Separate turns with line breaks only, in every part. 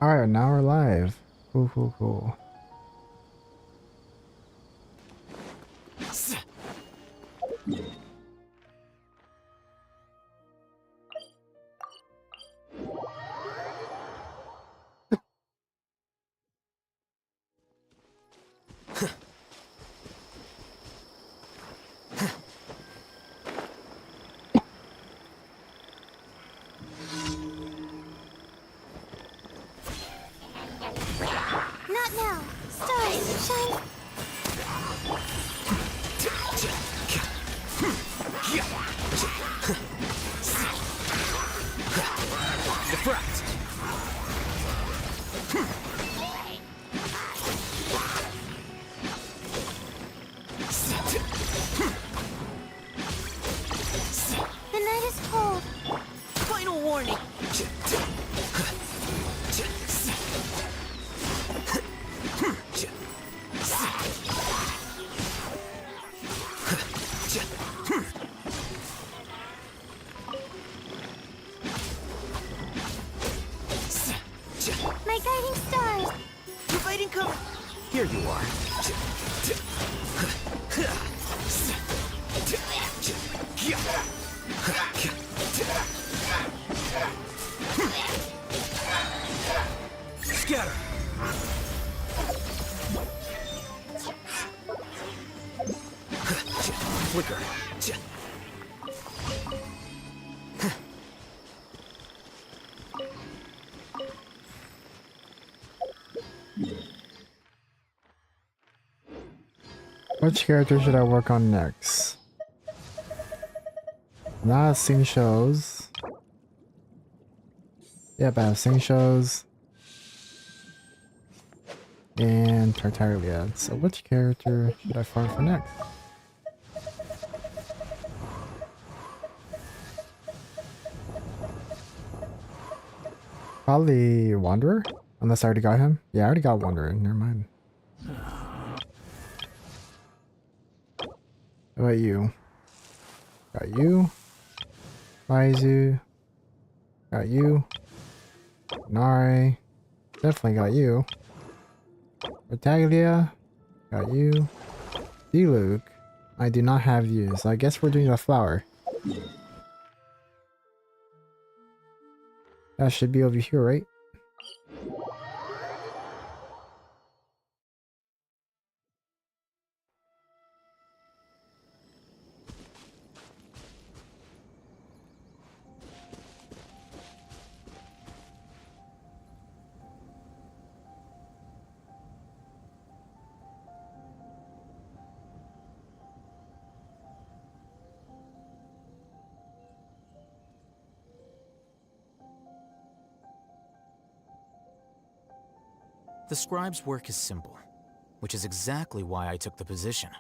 Alright, now we're live. Cool, cool, cool.
Not now. Stars, shine.
Deflect.
The night is cold.
Final warning.
My guiding stars.
You fighting come. Here you are. Scatter. Flicker.
Which character should I work on next? Not sing shows. Yep, I have sing shows. And Tartaglia. So which character should I farm for next? Probably Wanderer? Unless I already got him? Yeah, I already got Wanderer. Never mind. How about you? Got you. Raizu. Got you. Nare. Definitely got you. Tartaglia. Got you. Diluc. I do not have you, so I guess we're doing a flower. That should be over here, right?
The scribe's work is simple, which is exactly why I took the position.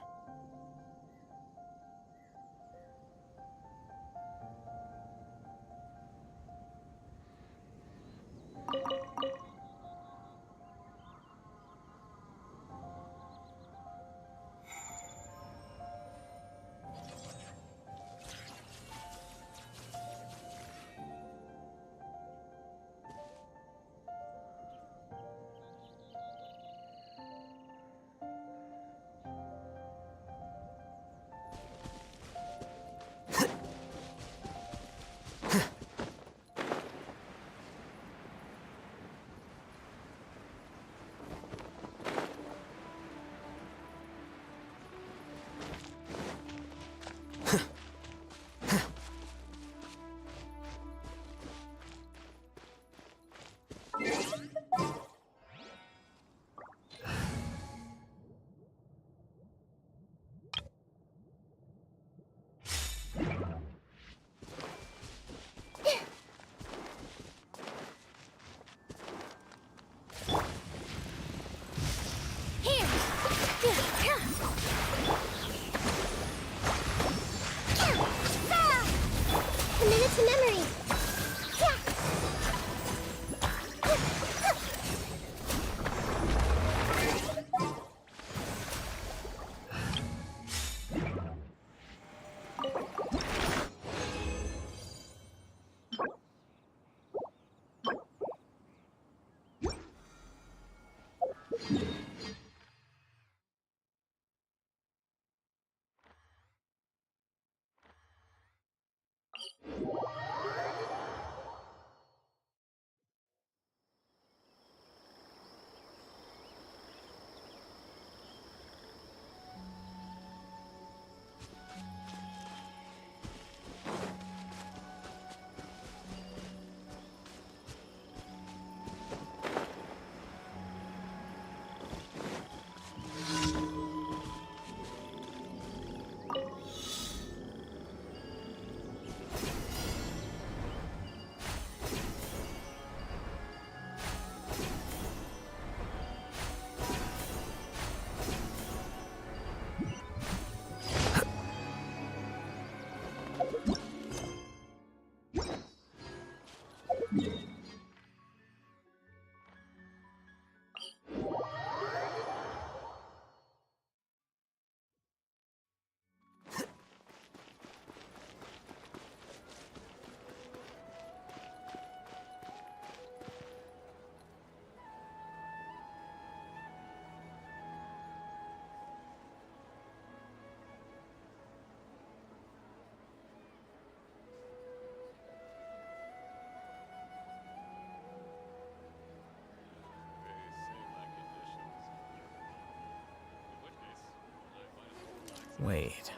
Wait.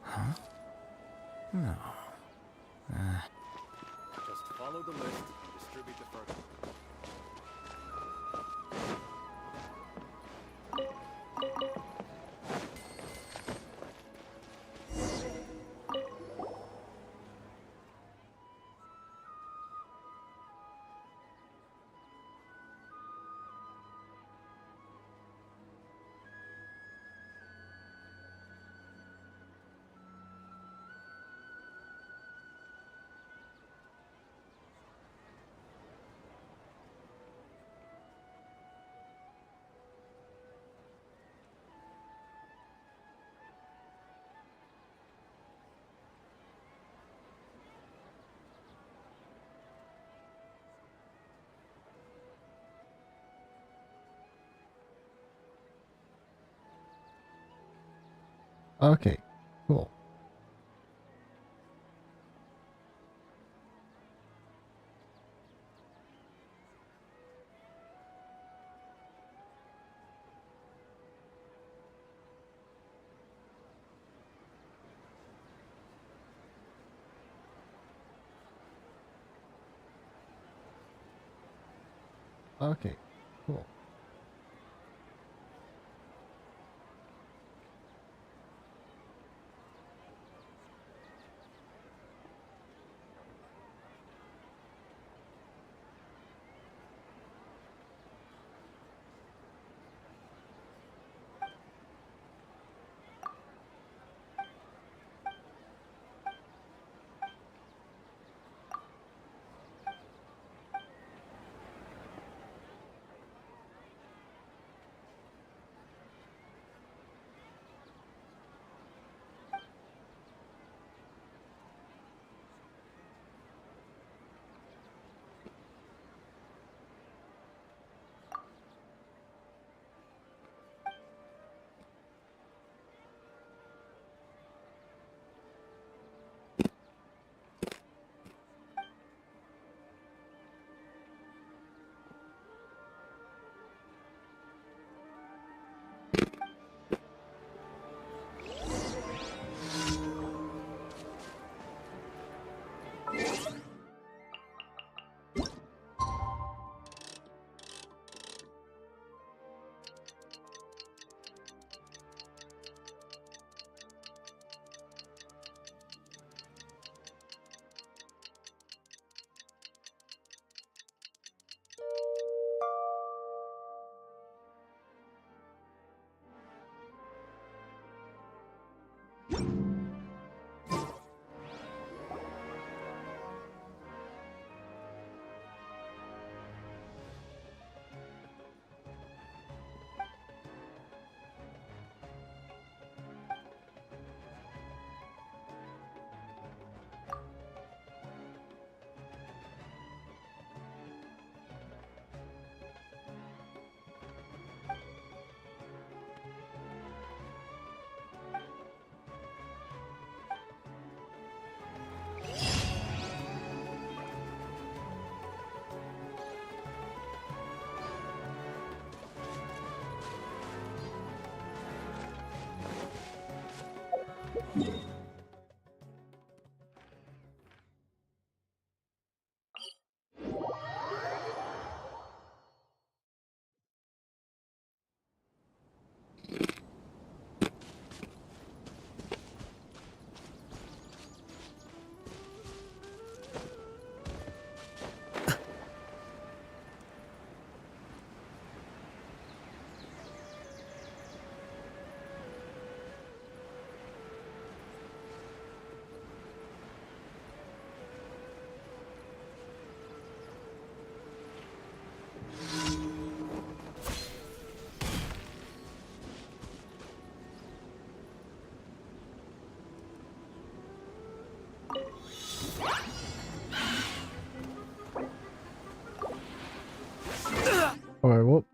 Huh? No.
Just follow the list and distribute the further.
Okay, cool. Okay, cool. Alright, whoop.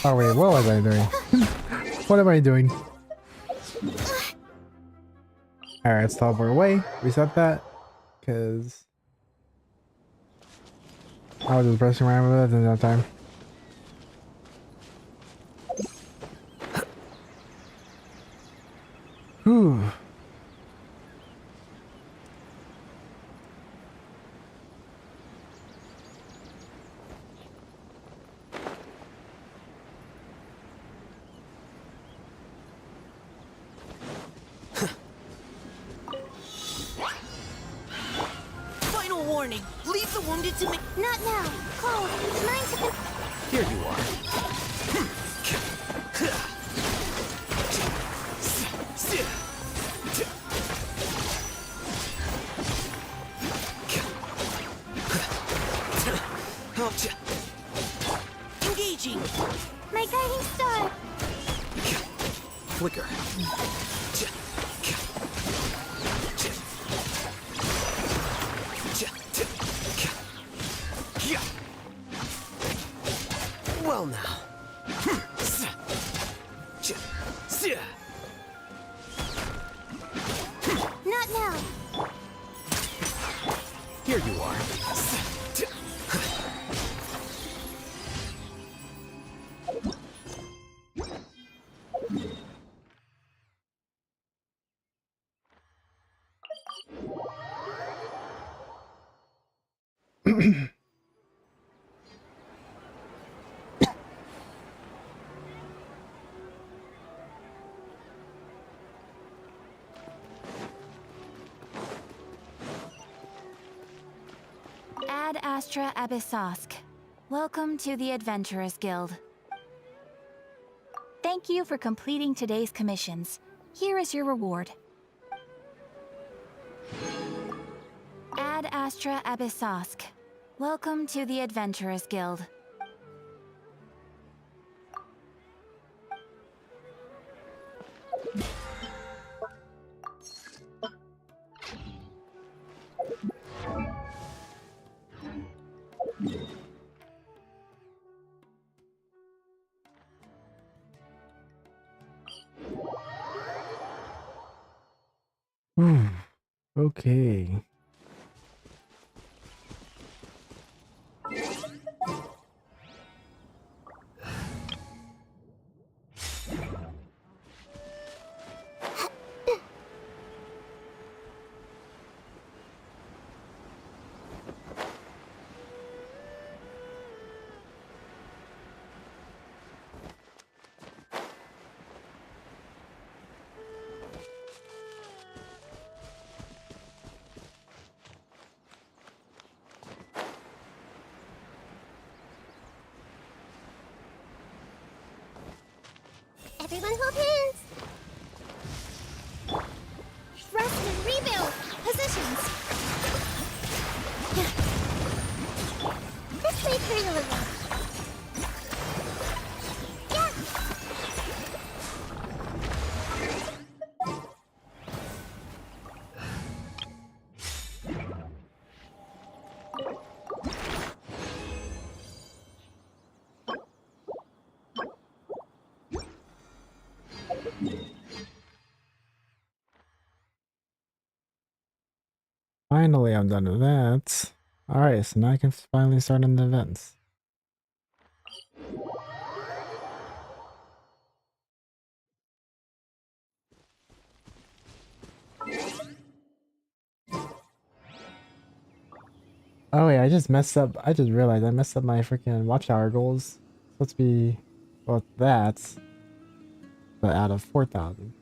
Oh wait, what was I doing? What am I doing? Alright, let's teleport away. Reset that. Because I was just pressing around with it at that time. Whew.
Final warning. Leave the wounded to me.
Not now. Cold. Mine to
Here you are. Engaging.
my guiding star.
Flicker. Well now.
Not now.
Here you are.
Ad Astra Abyssosk. Welcome to the Adventurers Guild. Thank you for completing today's commissions. Here is your reward. Ad Astra Abyssosk. Welcome to the Adventurers Guild.
Okay.
Everyone hold hands. Thrust and rebuild. Positions. This may hurt a little. Yeah.
Finally, I'm done with that. Alright, so now I can finally start on the events. Oh wait, I just messed up. I just realized I messed up my freaking watchhour goals. Supposed to be, well, that, but out of 4,000.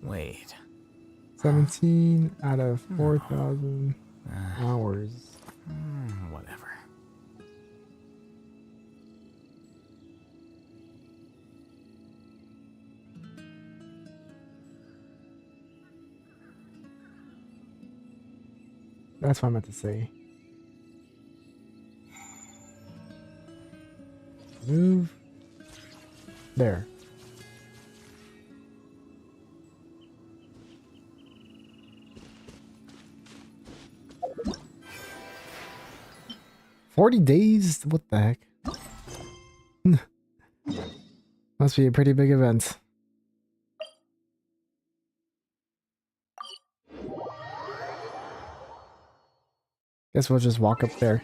Wait.
17 out of 4,000 hours.
Whatever.
That's what I meant to say. Move. There. 40 days? What the heck? Must be a pretty big event. Guess we'll just walk up there.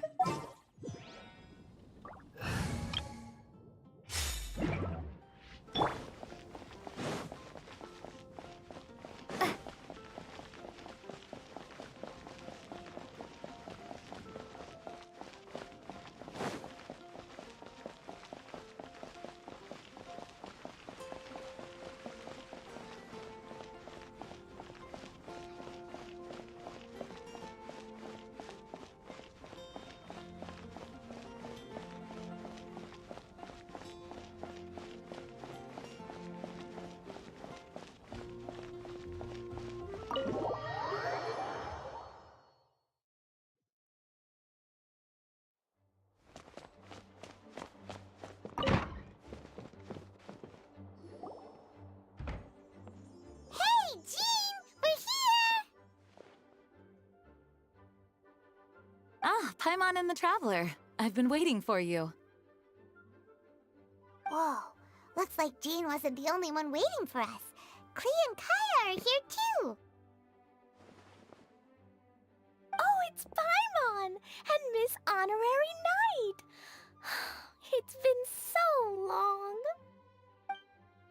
Hey, Jean! We're here!
Ah, Paimon and the Traveler. I've been waiting for you.
Whoa, looks like Jean wasn't the only one waiting for us. Klee and Kaya are here too.
Oh, it's Paimon and Miss Honorary Knight. It's been so long.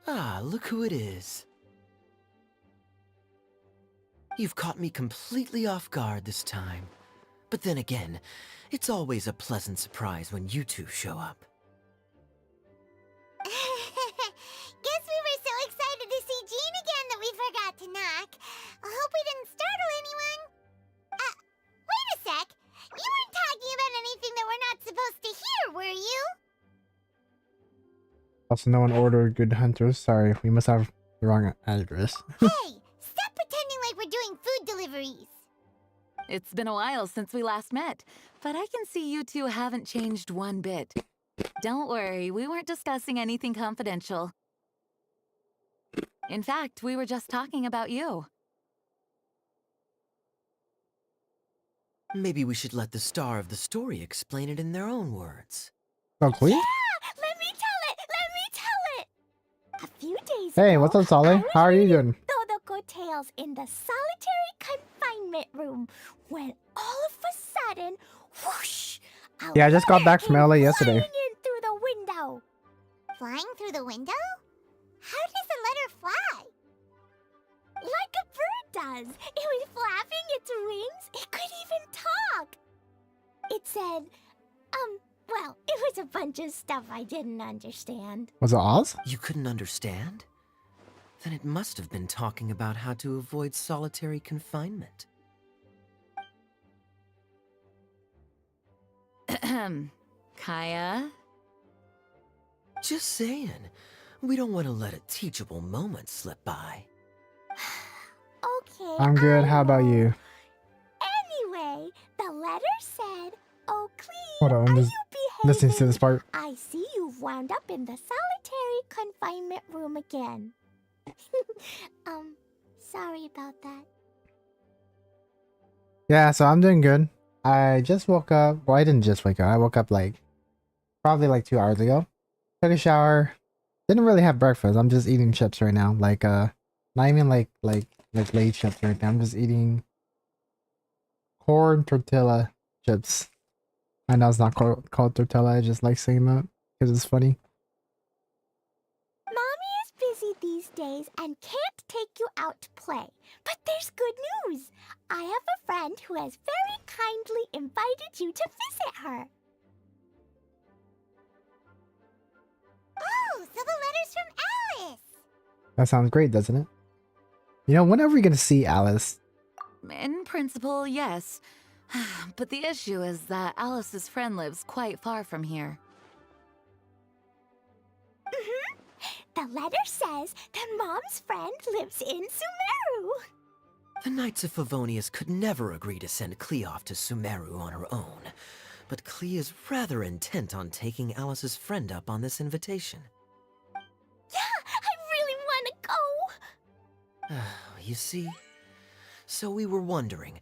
Ah, look who it is. You've caught me completely off guard this time. But then again, it's always a pleasant surprise when you two show up.
Guess we were so excited to see Jean again that we forgot to knock. I hope we didn't startle anyone. Wait a sec. You weren't talking about anything that we're not supposed to hear, were you?
Also, no one ordered Good Hunters. Sorry, we must have the wrong address.
Hey, stop pretending like we're doing food deliveries.
It's been a while since we last met, but I can see you two haven't changed one bit. Don't worry, we weren't discussing anything confidential. In fact, we were just talking about you.
Maybe we should let the star of the story explain it in their own words.
Oh, Queen?
Let me tell it! Let me tell it! A few days
Hey,
ago,
what's up, Solly?
I was
How are you
reading
doing?
Todoko Tales in the solitary confinement room when all of a sudden, whoosh! A
Yeah, I just got
letter
back from
came
LA yesterday.
flying in through the window.
Flying through the window? How does a letter fly?
Like a bird does. It was flapping its wings. It could even talk. It said, well, it was a bunch of stuff I didn't understand.
Was it Oz?
You couldn't understand? Then it must have been talking about how to avoid solitary confinement.
Kaya?
Just saying. We don't want to let a teachable moment slip by.
Okay.
I'm good.
I
How about
won't.
you?
Anyway, the letter said, "Oh, Clee,
Hold on, I'm
are
just
you
listening to this
behaving?
part.
I see you've wound up in the solitary confinement room again." Sorry about that.
Yeah, so I'm doing good. I just woke up. Well, I didn't just wake up. I woke up like probably like 2 hours ago. Took a shower. Didn't really have breakfast. I'm just eating chips right now. Like not even like Lay's chips or anything. I'm just eating corn tortilla chips. I know it's not called tortilla. I just like saying that because it's funny.
Mommy is busy these days and can't take you out to play. But there's good news. I have a friend who has very kindly invited you to visit her.
Oh, so the letter's from Alice.
That sounds great, doesn't it? You know, when are we gonna see Alice?
In principle, yes. But the issue is that Alice's friend lives quite far from here.
The letter says that Mom's friend lives in Sumeru.
The Knights of Favonius could never agree to send Klee off to Sumeru on her own. But Klee is rather intent on taking Alice's friend up on this invitation.
Yeah, I really want to go.
You see? So we were wondering,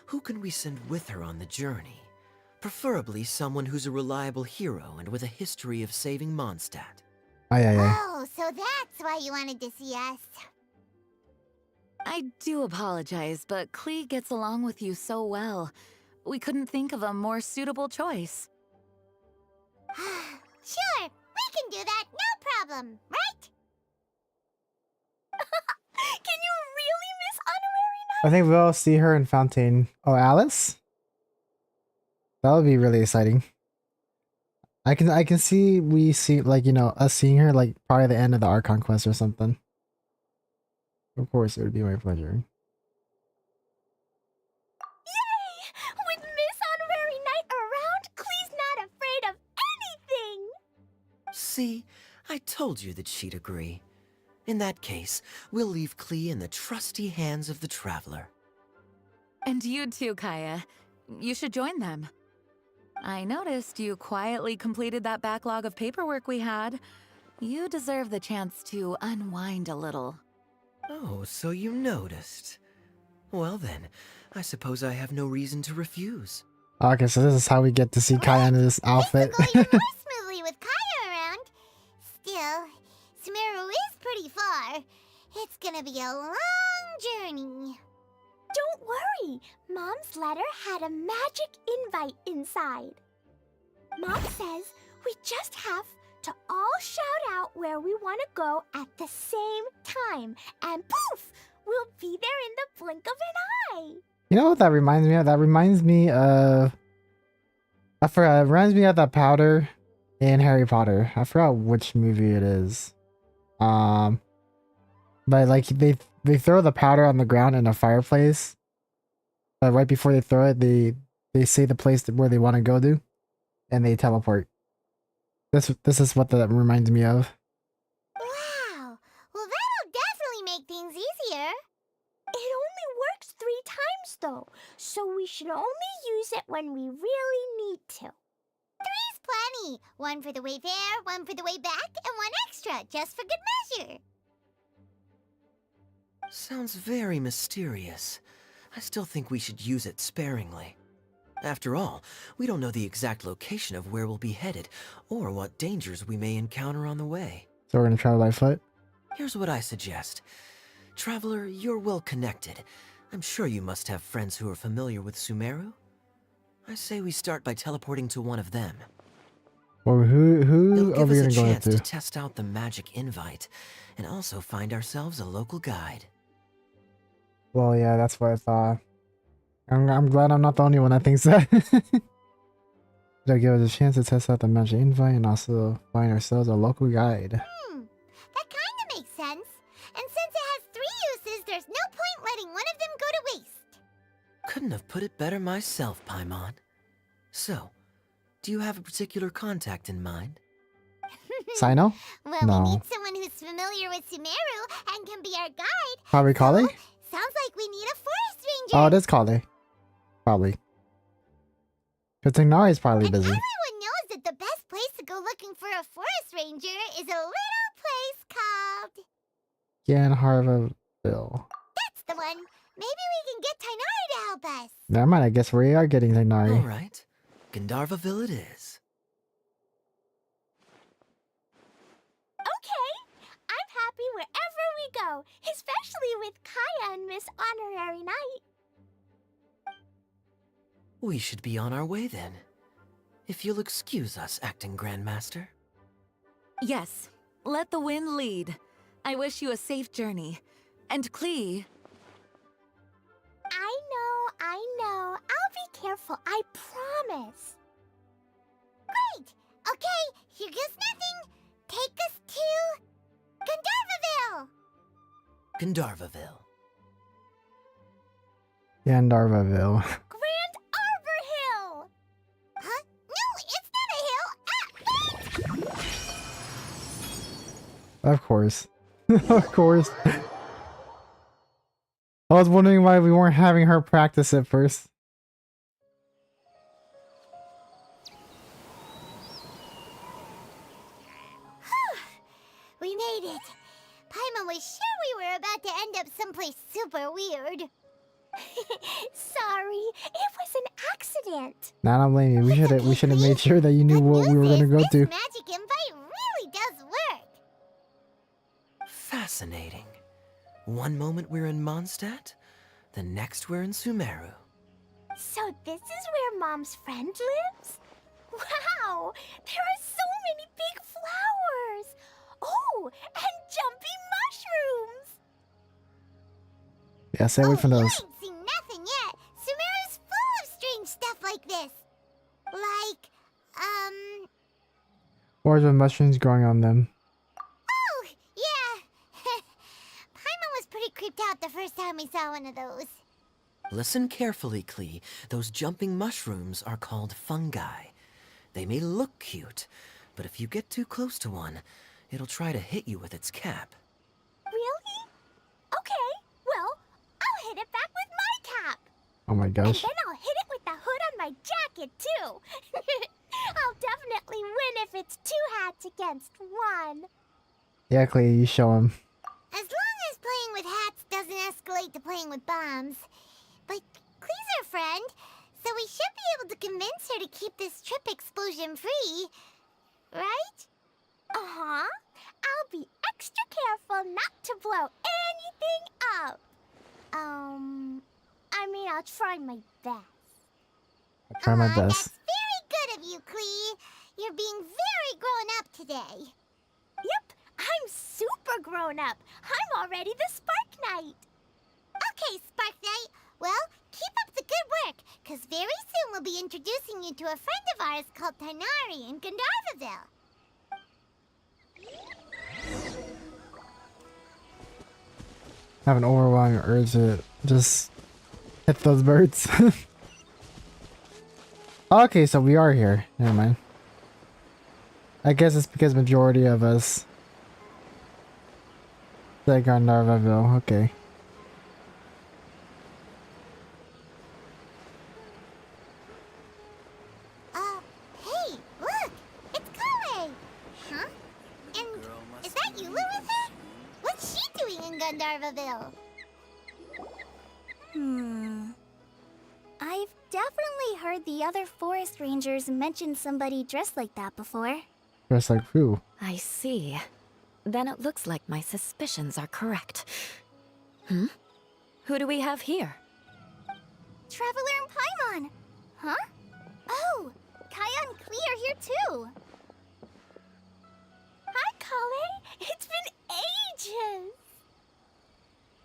who can we send with her on the journey? Preferably someone who's a reliable hero and with a history of saving Mondstadt.
Ay, ay, ay.
Oh, so that's why you wanted to see us.
I do apologize, but Klee gets along with you so well. We couldn't think of a more suitable choice.
Sure, we can do that, no problem, right?
Can you really miss Honorary Night?
I think we'll see her in Fountain. Oh, Alice? That would be really exciting. I can see like, you know, us seeing her like probably the end of the Archon quest or something. Of course, it would be my pleasure.
Yay! With Miss Honorary Night around, Klee's not afraid of anything!
See, I told you that she'd agree. In that case, we'll leave Klee in the trusty hands of the Traveler.
And you too, Kaya. You should join them. I noticed you quietly completed that backlog of paperwork we had. You deserve the chance to unwind a little.
Oh, so you noticed. Well then, I suppose I have no reason to refuse.
Okay, so this is how we get to see Kaya in this outfit.
Things will go even more smoothly with Kaya around. Still, Sumeru is pretty far. It's gonna be a long journey.
Don't worry, Mom's letter had a magic invite inside. Mom says we just have to all shout out where we want to go at the same time, and poof, we'll be there in the blink of an eye.
You know what that reminds me of? That reminds me of... I forgot. It reminds me of that powder in Harry Potter. I forgot which movie it is. But like they throw the powder on the ground in a fireplace. But right before they throw it, they say the place where they want to go to, and they teleport. This is what that reminds me of.
Wow, well that'll definitely make things easier.
It only works 3 times though, so we should only use it when we really need to.
3's plenty. 1 for the way there, 1 for the way back, and 1 extra, just for good measure.
Sounds very mysterious. I still think we should use it sparingly. After all, we don't know the exact location of where we'll be headed, or what dangers we may encounter on the way.
So we're gonna travel by foot.
Here's what I suggest. Traveler, you're well connected. I'm sure you must have friends who are familiar with Sumeru. I say we start by teleporting to one of them.
Well, who
It'll
are
give
we
us a
gonna go
chance to
to?
test out the magic invite, and also find ourselves a local guide.
Well, yeah, that's what I thought. I'm glad I'm not the only one that thinks that. It'll give us a chance to test out the magic invite and also find ourselves a local guide.
That kinda makes sense. And since it has 3 uses, there's no point letting one of them go to waste.
Couldn't have put it better myself, Paimon. So, do you have a particular contact in mind?
Sino?
Well,
No.
we need someone who's familiar with Sumeru and can be our guide.
Probably Kale?
Sounds like we need a forest ranger.
Oh, it is Kale. Probably. Because Tignari is probably
And
busy.
everyone knows that the best place to go looking for a forest ranger is a little place called...
Ganharvaville.
That's the one. Maybe we can get Tainari to help us.
Never mind, I guess we are getting Tignari.
Alright, Gandharvaville it is.
Okay, I'm happy wherever we go, especially with Kaya and Miss Honorary Night.
We should be on our way then. If you'll excuse us, Acting Grandmaster.
Yes, let the wind lead. I wish you a safe journey. And Klee,
I know. I'll be careful, I promise.
Great. Okay, here goes nothing. Take us to... Gandharvaville.
Gandharvaville.
Gandarvaville.
Grand Arbor Hill!
Huh? No, it's not a hill. Ah,
Of course. Of course. I was wondering why we weren't having her practice it first.
we made it. Paimon was sure we were about to end up someplace super weird.
Sorry, it was an accident.
Nah, I don't blame you. We should have made sure that you knew
Good
what we were
news
gonna
is
go
this
to.
magic invite really does work.
Fascinating. One moment we're in Mondstadt, the next we're in Sumeru.
So this is where Mom's friend lives? Wow, there are so many big flowers. Oh, and jumping mushrooms.
Yeah, stay away from
You
those.
ain't seen nothing yet. Sumeru's full of strange stuff like this. Like,
Or with mushrooms growing on them.
oh, yeah. Paimon was pretty creeped out the first time we saw one of those.
Listen carefully, Klee. Those jumping mushrooms are called fungi. They may look cute, but if you get too close to one, it'll try to hit you with its cap.
Really? Okay, well, I'll hit it back with my cap.
Oh my
And
gosh.
then I'll hit it with the hood on my jacket, too. I'll definitely win if it's 2 hats against 1.
Yeah, Clay, you show him.
As long as playing with hats doesn't escalate to playing with bombs. But Klee's our friend, so we should be able to convince her to keep this trip explosion-free. Right?
Uh-huh. I'll be extra careful not to blow anything up. I mean, I'll try my best.
I'll try my
That's
best.
very good of you, Klee. You're being very grown up today.
Yep, I'm super grown up. I'm already the Spark Knight.
Okay, Spark Knight. Well, keep up the good work, because very soon we'll be introducing you to a friend of ours called Tighnari in Gandharvaville.
I have an overwhelming urge to just hit those birds. Okay, so we are here. Never mind. I guess it's because majority of us said Gandharvaville. Okay.
Hey, look! It's Kale! Huh? And is that Eula with her? What's she doing in Gandharvaville?
I've definitely heard the other forest rangers mention somebody dressed like that before.
Just like who?
I see. Then it looks like my suspicions are correct. Who do we have here?
Traveler and Paimon! Huh? Oh, Kaya and Klee are here too! Hi, Kale! It's been ages!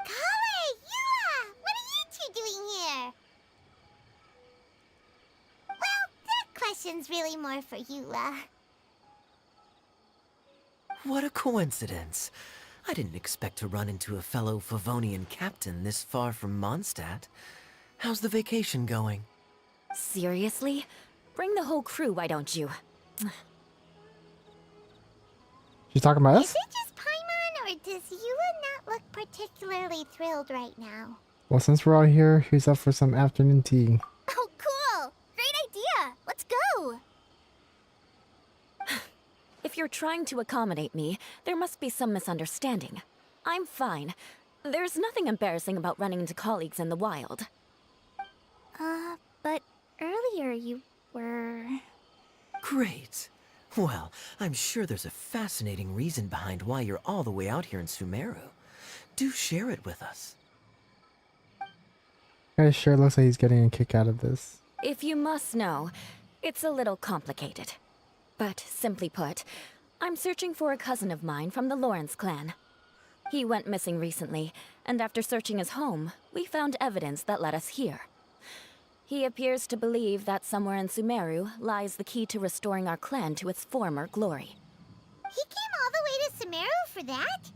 Kale! Eula! What are you two doing here? Well, that question's really more for Eula.
What a coincidence. I didn't expect to run into a fellow Favonian captain this far from Mondstadt. How's the vacation going?
Seriously? Bring the whole crew, why don't you?
She's talking about
Is
us?
it just Paimon, or does Eula not look particularly thrilled right now?
Well, since we're all here, who's up for some afternoon tea?
Oh, cool! Great idea! Let's go!
If you're trying to accommodate me, there must be some misunderstanding. I'm fine. There's nothing embarrassing about running into colleagues in the wild.
But earlier you were...
Great. Well, I'm sure there's a fascinating reason behind why you're all the way out here in Sumeru. Do share it with us.
Guy sure looks like he's getting a kick out of this.
If you must know, it's a little complicated. But simply put, I'm searching for a cousin of mine from the Lawrence clan. He went missing recently, and after searching his home, we found evidence that led us here. He appears to believe that somewhere in Sumeru lies the key to restoring our clan to its former glory.
He came all the way to Sumeru for that?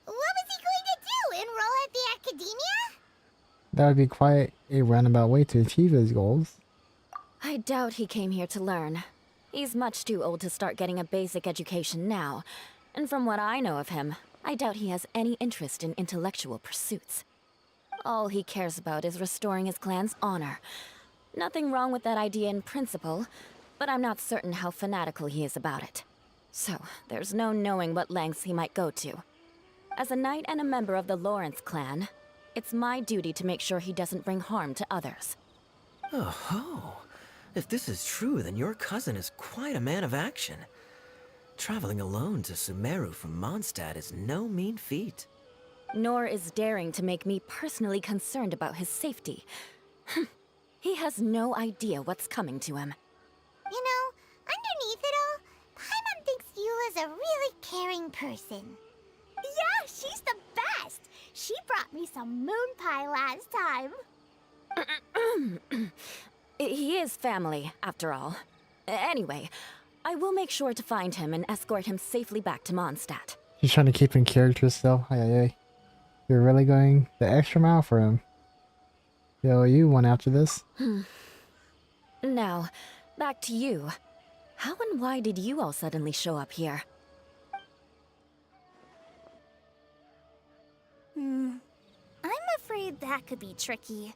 What was he going to do? Enroll at the academia?
That would be quite a roundabout way to achieve his goals.
I doubt he came here to learn. He's much too old to start getting a basic education now, and from what I know of him, I doubt he has any interest in intellectual pursuits. All he cares about is restoring his clan's honor. Nothing wrong with that idea in principle, but I'm not certain how fanatical he is about it. So, there's no knowing what lengths he might go to. As a knight and a member of the Lawrence clan,
It's my duty to make sure he doesn't bring harm to others.
Oh ho! If this is true, then your cousin is quite a man of action. Traveling alone to Sumeru from Mondstadt is no mean feat.
Nor is daring to make me personally concerned about his safety. He has no idea what's coming to him.
You know, underneath it all, Paimon thinks Eula's a really caring person.
Yeah, she's the best. She brought me some moon pie last time.
He is family, after all. Anyway, I will make sure to find him and escort him safely back to Mondstadt.
She's trying to keep in character still. Ay. You're really going the extra mile for him. Yo, you went after this?
Now, back to you. How and why did you all suddenly show up here?
I'm afraid that could be tricky.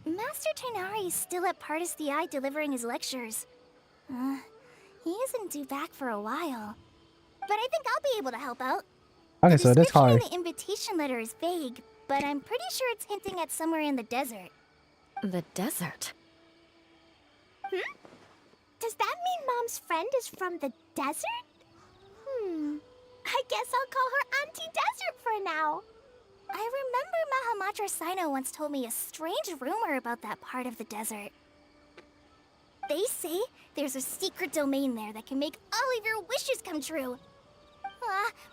Master Tighnari is still at Partis the Eye delivering his lectures. He isn't due back for a while. But I think I'll be able to help out.
Okay, so it is
description
hard.
in the invitation letter is vague, but I'm pretty sure it's hinting at somewhere in the desert.
The desert?
Does that mean Mom's friend is from the desert? I guess I'll call her Auntie Desert for now. I remember Mahamatra Sino once told me a strange rumor about that part of the desert. They say there's a secret domain there that can make all of your wishes come true.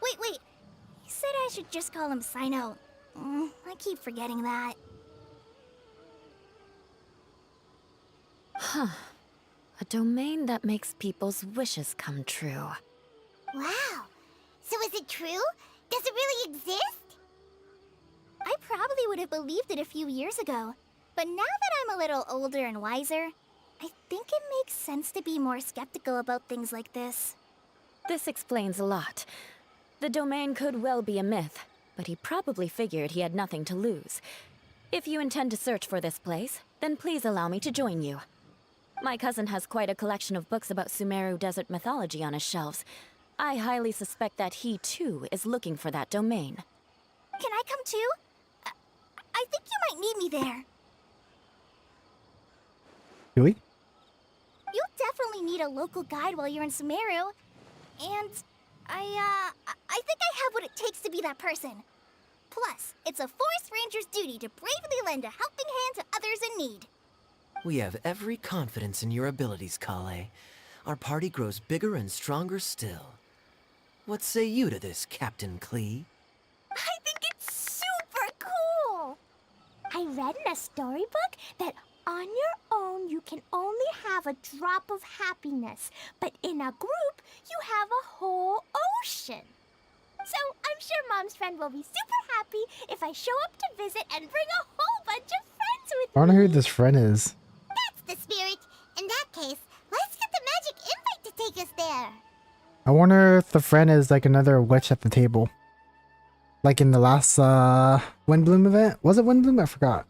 Wait. He said I should just call him Sino. I keep forgetting that.
Huh. A domain that makes people's wishes come true.
Wow. So is it true? Does it really exist?
I probably would have believed it a few years ago. But now that I'm a little older and wiser, I think it makes sense to be more skeptical about things like this.
This explains a lot. The domain could well be a myth, but he probably figured he had nothing to lose. If you intend to search for this place, then please allow me to join you. My cousin has quite a collection of books about Sumeru desert mythology on his shelves. I highly suspect that he, too, is looking for that domain.
Can I come too? I think you might need me there.
Do we?
You'll definitely need a local guide while you're in Sumeru. And I think I have what it takes to be that person. Plus, it's a forest ranger's duty to bravely lend a helping hand to others in need.
We have every confidence in your abilities, Kale. Our party grows bigger and stronger still. What say you to this, Captain Klee?
I think it's super cool! I read in a storybook that on your own you can only have a drop of happiness, but in a group you have a whole ocean. So I'm sure Mom's friend will be super happy if I show up to visit and bring a whole bunch of friends with me.
I wonder who this friend is.
That's the spirit. In that case, let's get the magic invite to take us there.
I wonder if the friend is like another witch at the table. Like in the last Windbloom event? Was it Windbloom? I forgot.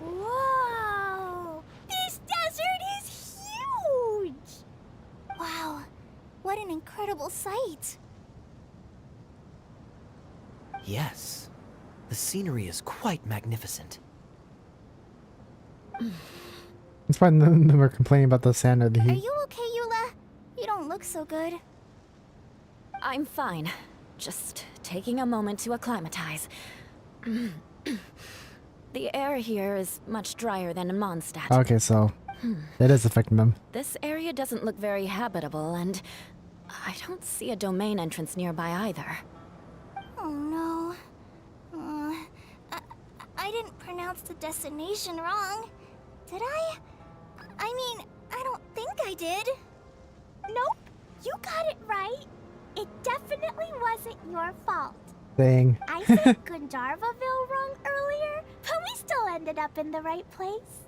Whoa! This desert is huge! Wow, what an incredible sight.
Yes. The scenery is quite magnificent.
It's fine. None of them are complaining about the sand or the
Are
heat.
you okay, Eula? You don't look so good.
I'm fine. Just taking a moment to acclimatize. The air here is much drier than in Mondstadt.
Okay, so it is affecting them.
This area doesn't look very habitable, and I don't see a domain entrance nearby either.
Oh no. I didn't pronounce the destination wrong. Did I? I mean, I don't think I did. Nope, you got it right. It definitely wasn't your fault.
Dang.
I said Gundarvaville wrong earlier, but we still ended up in the right place.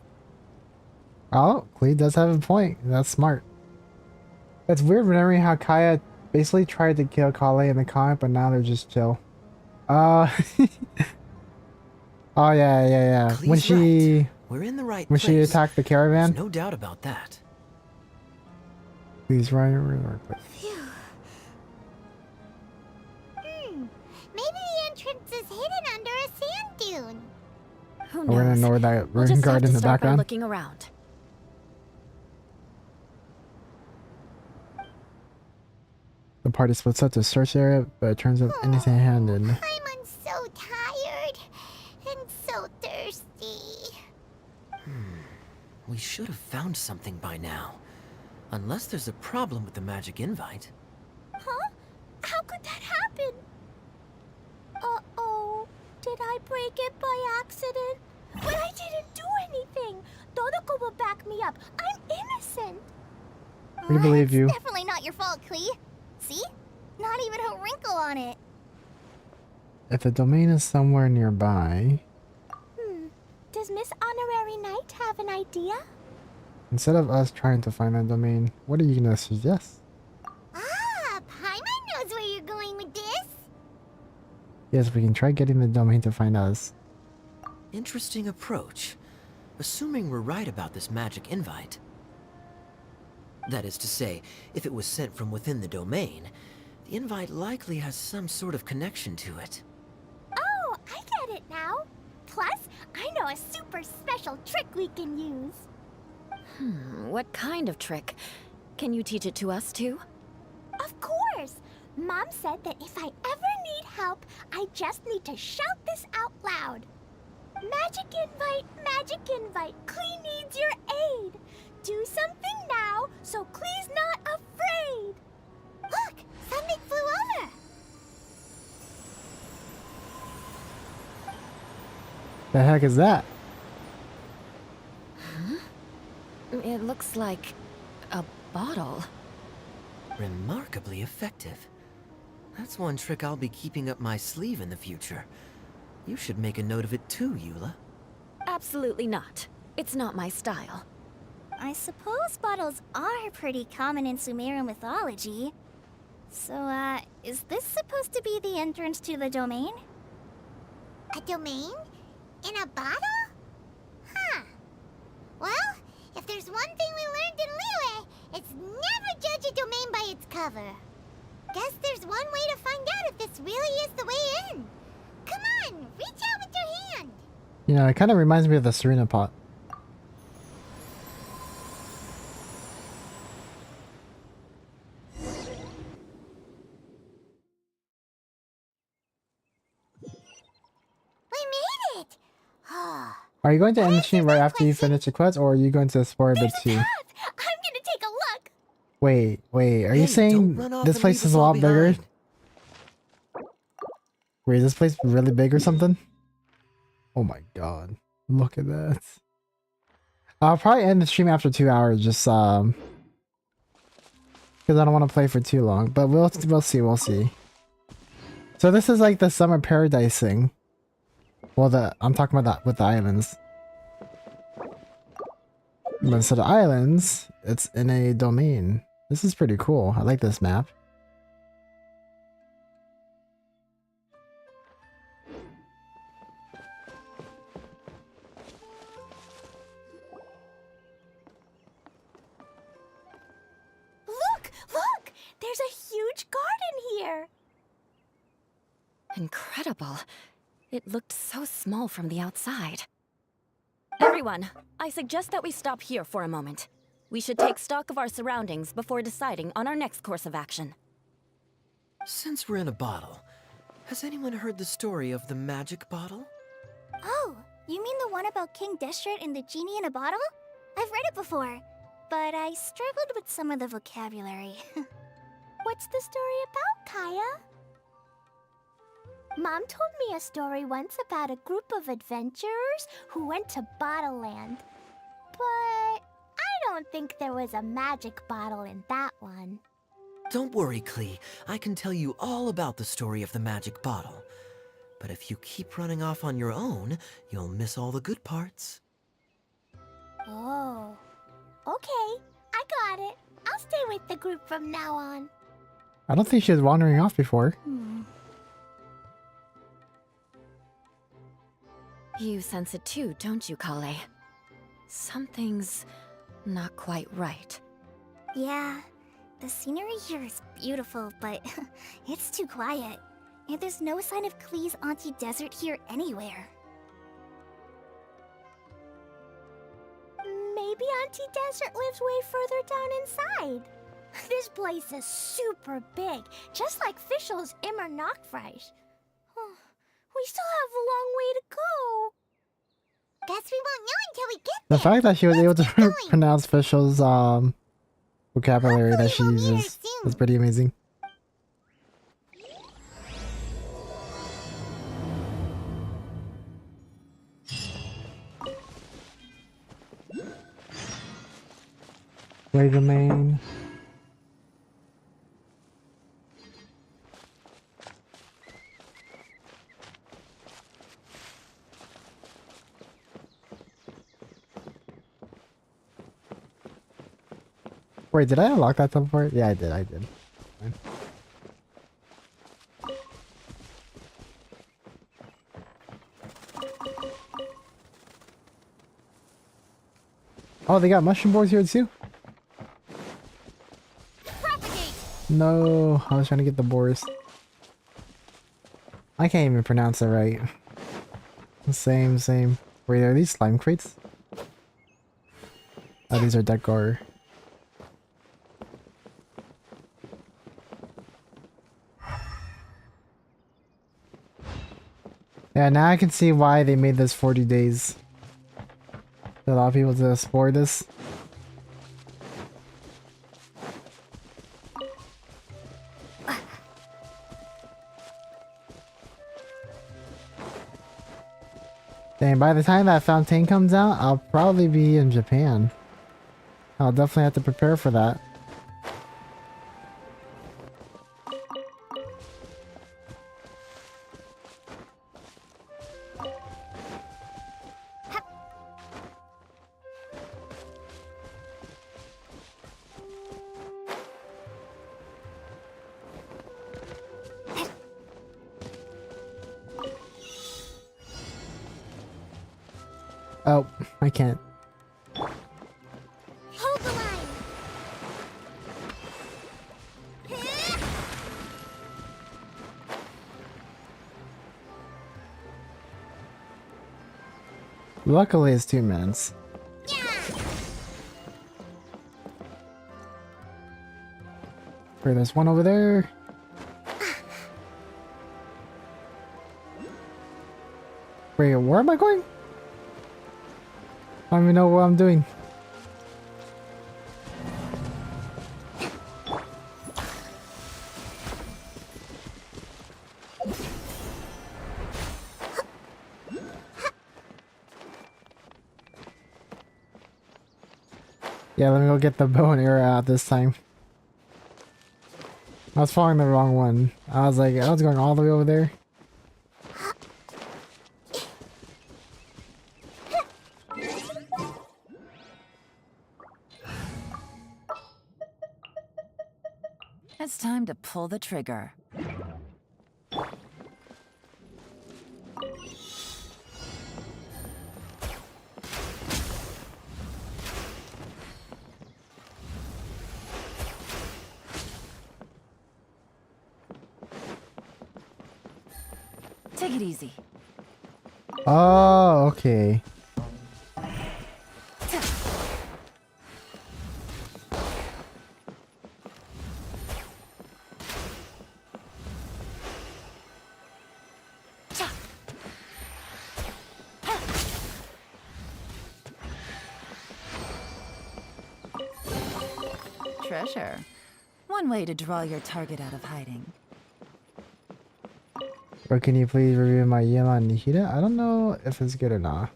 Oh, Klee does have a point. That's smart. It's weird remembering how Kaya basically tried to kill Kale in the comic, but now they're just chill. Oh yeah. When
Klee's
she
right. We're in the right
when
place.
she attacked the caravan.
There's no doubt about that.
Please write or click.
Maybe the entrance is hidden under a sand dune.
Who
We're gonna
knows?
ignore that
We'll
rune
just have
guard
to
in the
start by
background.
looking around.
The party splits up to search area, but it turns out anything handed.
I'm so tired and so thirsty.
We should have found something by now. Unless there's a problem with the magic invite.
Huh? How could that happen? Uh-oh. Did I break it by accident? But I didn't do anything. Todoko will back me up. I'm innocent.
We believe you.
Definitely not your fault, Klee. See? Not even a wrinkle on it.
If the domain is somewhere nearby,
Does Miss Honorary Knight have an idea?
instead of us trying to find that domain, what are you gonna suggest?
Ah, Paimon knows where you're going with this.
Yes, we can try getting the domain to find us.
Interesting approach. Assuming we're right about this magic invite. That is to say, if it was sent from within the domain, the invite likely has some sort of connection to it.
Oh, I get it now. Plus, I know a super special trick we can use.
What kind of trick? Can you teach it to us too?
Of course! Mom said that if I ever need help, I just need to shout this out loud. Magic invite, Klee needs your aid. Do something now, so Klee's not afraid.
Look, something flew over.
The heck is that?
It looks like a bottle.
Remarkably effective. That's one trick I'll be keeping up my sleeve in the future. You should make a note of it too, Eula.
Absolutely not. It's not my style.
I suppose bottles are pretty common in Sumerian mythology. So, is this supposed to be the entrance to the domain? A domain? In a bottle? Huh. Well, if there's one thing we learned in Liyue, it's never judge a domain by its cover. Guess there's one way to find out if this really is the way in. Come on, reach out with your hand.
You know, it kind of reminds me of the Serena pot.
We made it!
Are you going to end the stream right after you finish the quest, or are you going to explore a bit too?
I'm gonna take a look.
Wait, are you
Hey,
saying
don't run off
this
and
place
leave
is
us
a
all
lot bigger?
behind.
Wait, is this place really big or something? Oh my god. Look at that. I'll probably end the stream after 2 hours, just because I don't want to play for too long. But we'll see. So this is like the summer paradise thing. Well, I'm talking about that with the islands. But instead of islands, it's in a domain. This is pretty cool. I like this map.
Look! There's a huge garden here.
Incredible. It looked so small from the outside. Everyone, I suggest that we stop here for a moment. We should take stock of our surroundings before deciding on our next course of action.
Since we're in a bottle, has anyone heard the story of the magic bottle?
Oh, you mean the one about King Deshret and the genie in a bottle? I've read it before, but I struggled with some of the vocabulary.
What's the story about, Kaya? Mom told me a story once about a group of adventurers who went to Bottle Land. But I don't think there was a magic bottle in that one.
Don't worry, Klee. I can tell you all about the story of the magic bottle. But if you keep running off on your own, you'll miss all the good parts.
Oh. Okay, I got it. I'll stay with the group from now on.
I don't think she was wandering off before.
You sense it too, don't you, Kale? Something's not quite right.
Yeah,
The scenery here is beautiful, but it's too quiet. And there's no sign of Klee's Auntie Desert here anywhere. Maybe Auntie Desert lives way further down inside. This place is super big, just like Fischl's Immer Nachtreich. We still have a long way to go.
Guess we won't know until we get
The
there.
fact that she was able to
Let's get going.
pronounce Fischl's vocabulary that she
Hopefully we'll meet her
uses
soon.
is pretty amazing. Play the main. Wait, did I unlock that teleport? Yeah, I did. Fine. Oh, they got mushroom boards here too?
Propagate.
No, I was trying to get the boars. I can't even pronounce it right. Same. Wait, are these slime crates? Oh, these are decor. Yeah, now I can see why they made this 40 days. To allow people to explore this. Dang, by the time that Fontaine comes out, I'll probably be in Japan. I'll definitely have to prepare for that. Oh, I can't.
Hold the line.
Luckily, it's 2 minutes. Wait, there's one over there. Wait, where am I going? I don't even know what I'm doing. Yeah, let me go get the bow and arrow out this time. I was following the wrong one. I was going all the way over there.
It's time to pull the trigger. Take it easy.
Oh, okay.
Treasure. One way to draw your target out of hiding.
But can you please review my Yelan Nihida? I don't know if it's good or not.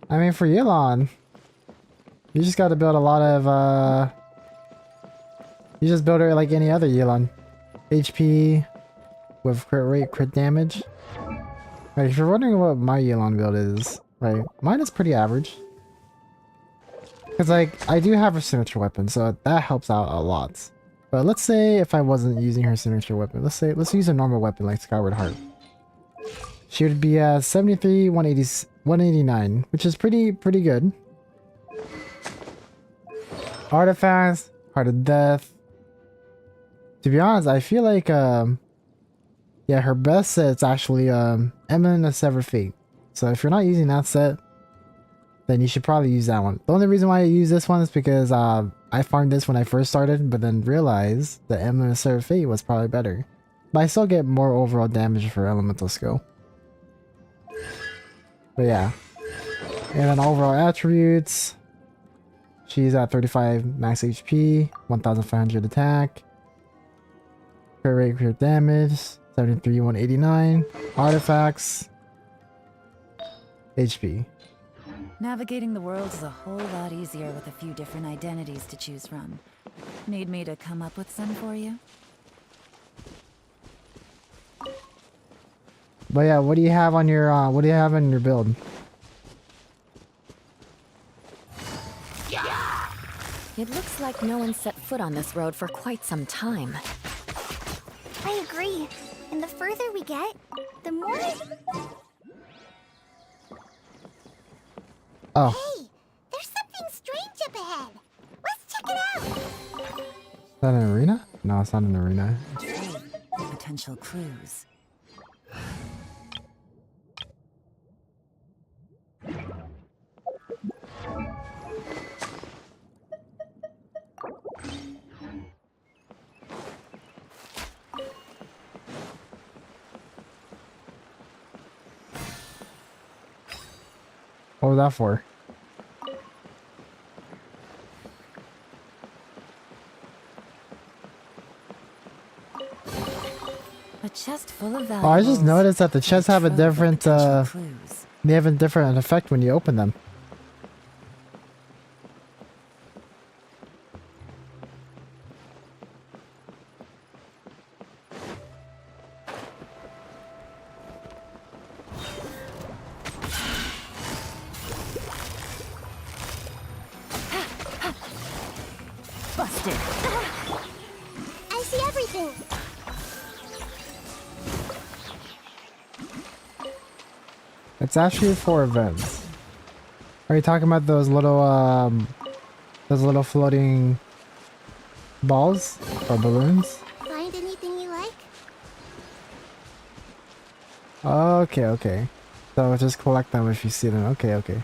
I mean, for Yelan, you just gotta build a lot of, you just build it like any other Yelan. HP with crit rate, crit damage. Right, if you're wondering what my Yelan build is, right, mine is pretty average. Because, like, I do have a signature weapon, so that helps out a lot. But let's say if I wasn't using her signature weapon, let's use a normal weapon like Skyward Heart. She would be 73, 189, which is pretty good. Artifacts, Heart of Death. To be honest, I feel like yeah, her best set's actually Eminent of Severed Fate. So if you're not using that set, then you should probably use that one. The only reason why I use this one is because I farmed this when I first started, but then realized that Eminent of Severed Fate was probably better. But I still get more overall damage for elemental skill. But yeah. And then overall attributes. She's at 35 max HP, 1500 attack. Crit rate, crit damage, 73, 189. Artifacts. HP.
Navigating the world is a whole lot easier with a few different identities to choose from. Need me to come up with some for you?
But yeah, what do you have on your build?
It looks like no one set foot on this road for quite some time.
I agree. And the further we get, the more...
Oh.
Hey, there's something strange up ahead. Let's check it out.
Is that an arena? No, it's not an arena.
Potential clues.
What was that for?
A chest full of valuables.
Oh, I just noticed that the chests have a
trove of
different
potential clues.
they have a different effect when you open them.
Busted.
I see everything.
It's actually 4 events. Are you talking about those little floating balls or balloons?
Find anything you like?
Okay, okay. So just collect them if you see them. Okay, okay.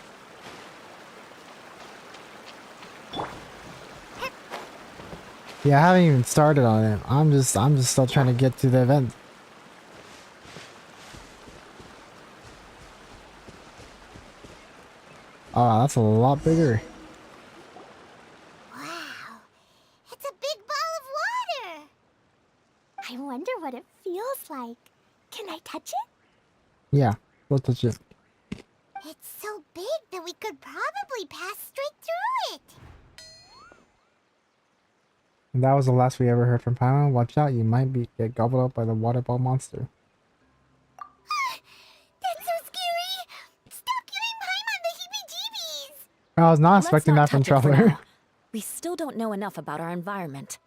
Yeah, I haven't even started on it. I'm just still trying to get to the event. Oh, that's a lot bigger.
Wow, it's a big ball of water.
I wonder what it feels like. Can I touch it?
Yeah, we'll touch it.
It's so big that we could probably pass straight through it.
And that was the last we ever heard from Paimon. Watch out, you might get gobbled up by the water ball monster.
That's so scary. Stop giving Paimon the heebie-jeebies.
I was not
Let's
expecting
not
that from
touch it for
Traveler.
now. We still don't know enough about our environment.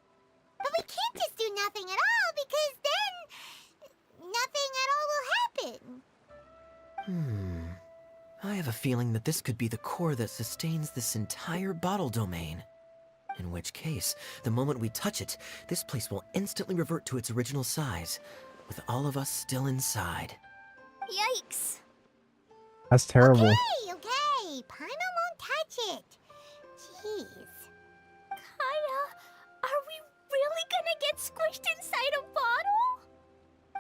But we can't just do nothing at all because then nothing at all will happen.
I have a feeling that this could be the core that sustains this entire bottle domain. In which case, the moment we touch it, this place will instantly revert to its original size, with all of us still inside.
Yikes.
That's terrible.
Okay. Paimon won't touch it. Jeez.
Kaya, are we really gonna get squished inside a bottle?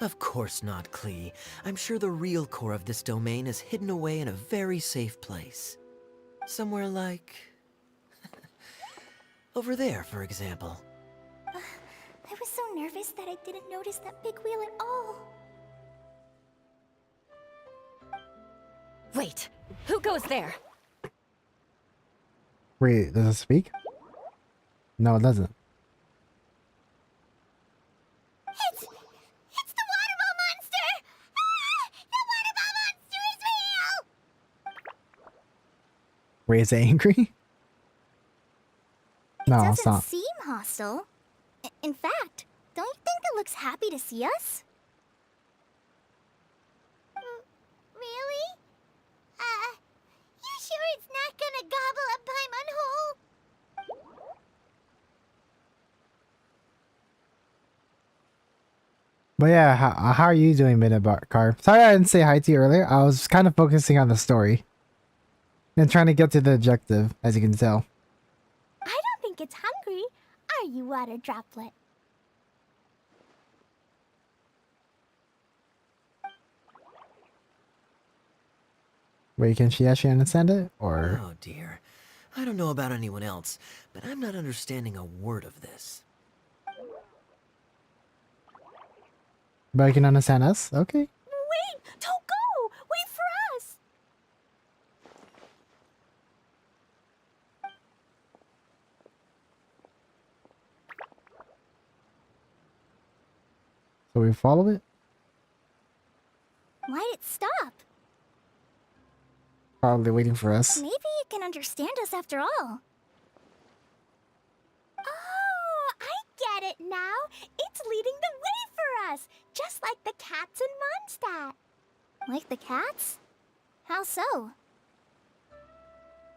Of course not, Klee. I'm sure the real core of this domain is hidden away in a very safe place. Somewhere like... over there, for example.
I was so nervous that I didn't notice that big wheel at all.
Wait, who goes there?
Wait, does it speak? No, it doesn't.
It's the water ball monster! Ah! The water ball monster is real!
Wait, is it angry? No, it's
Doesn't
not.
seem hostile. In fact, don't you think it looks happy to see us?
Really? You sure it's not gonna gobble up Paimon whole?
But yeah, how are you doing, Minute Car? Sorry I didn't say hi to you earlier. I was kind of focusing on the story and trying to get to the objective, as you can tell.
I don't think it's hungry. Are you, water droplet?
Wait, can she actually understand it? Or
Oh dear. I don't know about anyone else, but I'm not understanding a word of this.
but you can understand us? Okay.
Wait! Don't go! Wait for us!
So we follow it?
Why'd it stop?
Probably waiting for us.
Maybe it can understand us after all. Oh, I get it now. It's leading the way for us, just like the cats in Mondstadt. Like the cats? How so?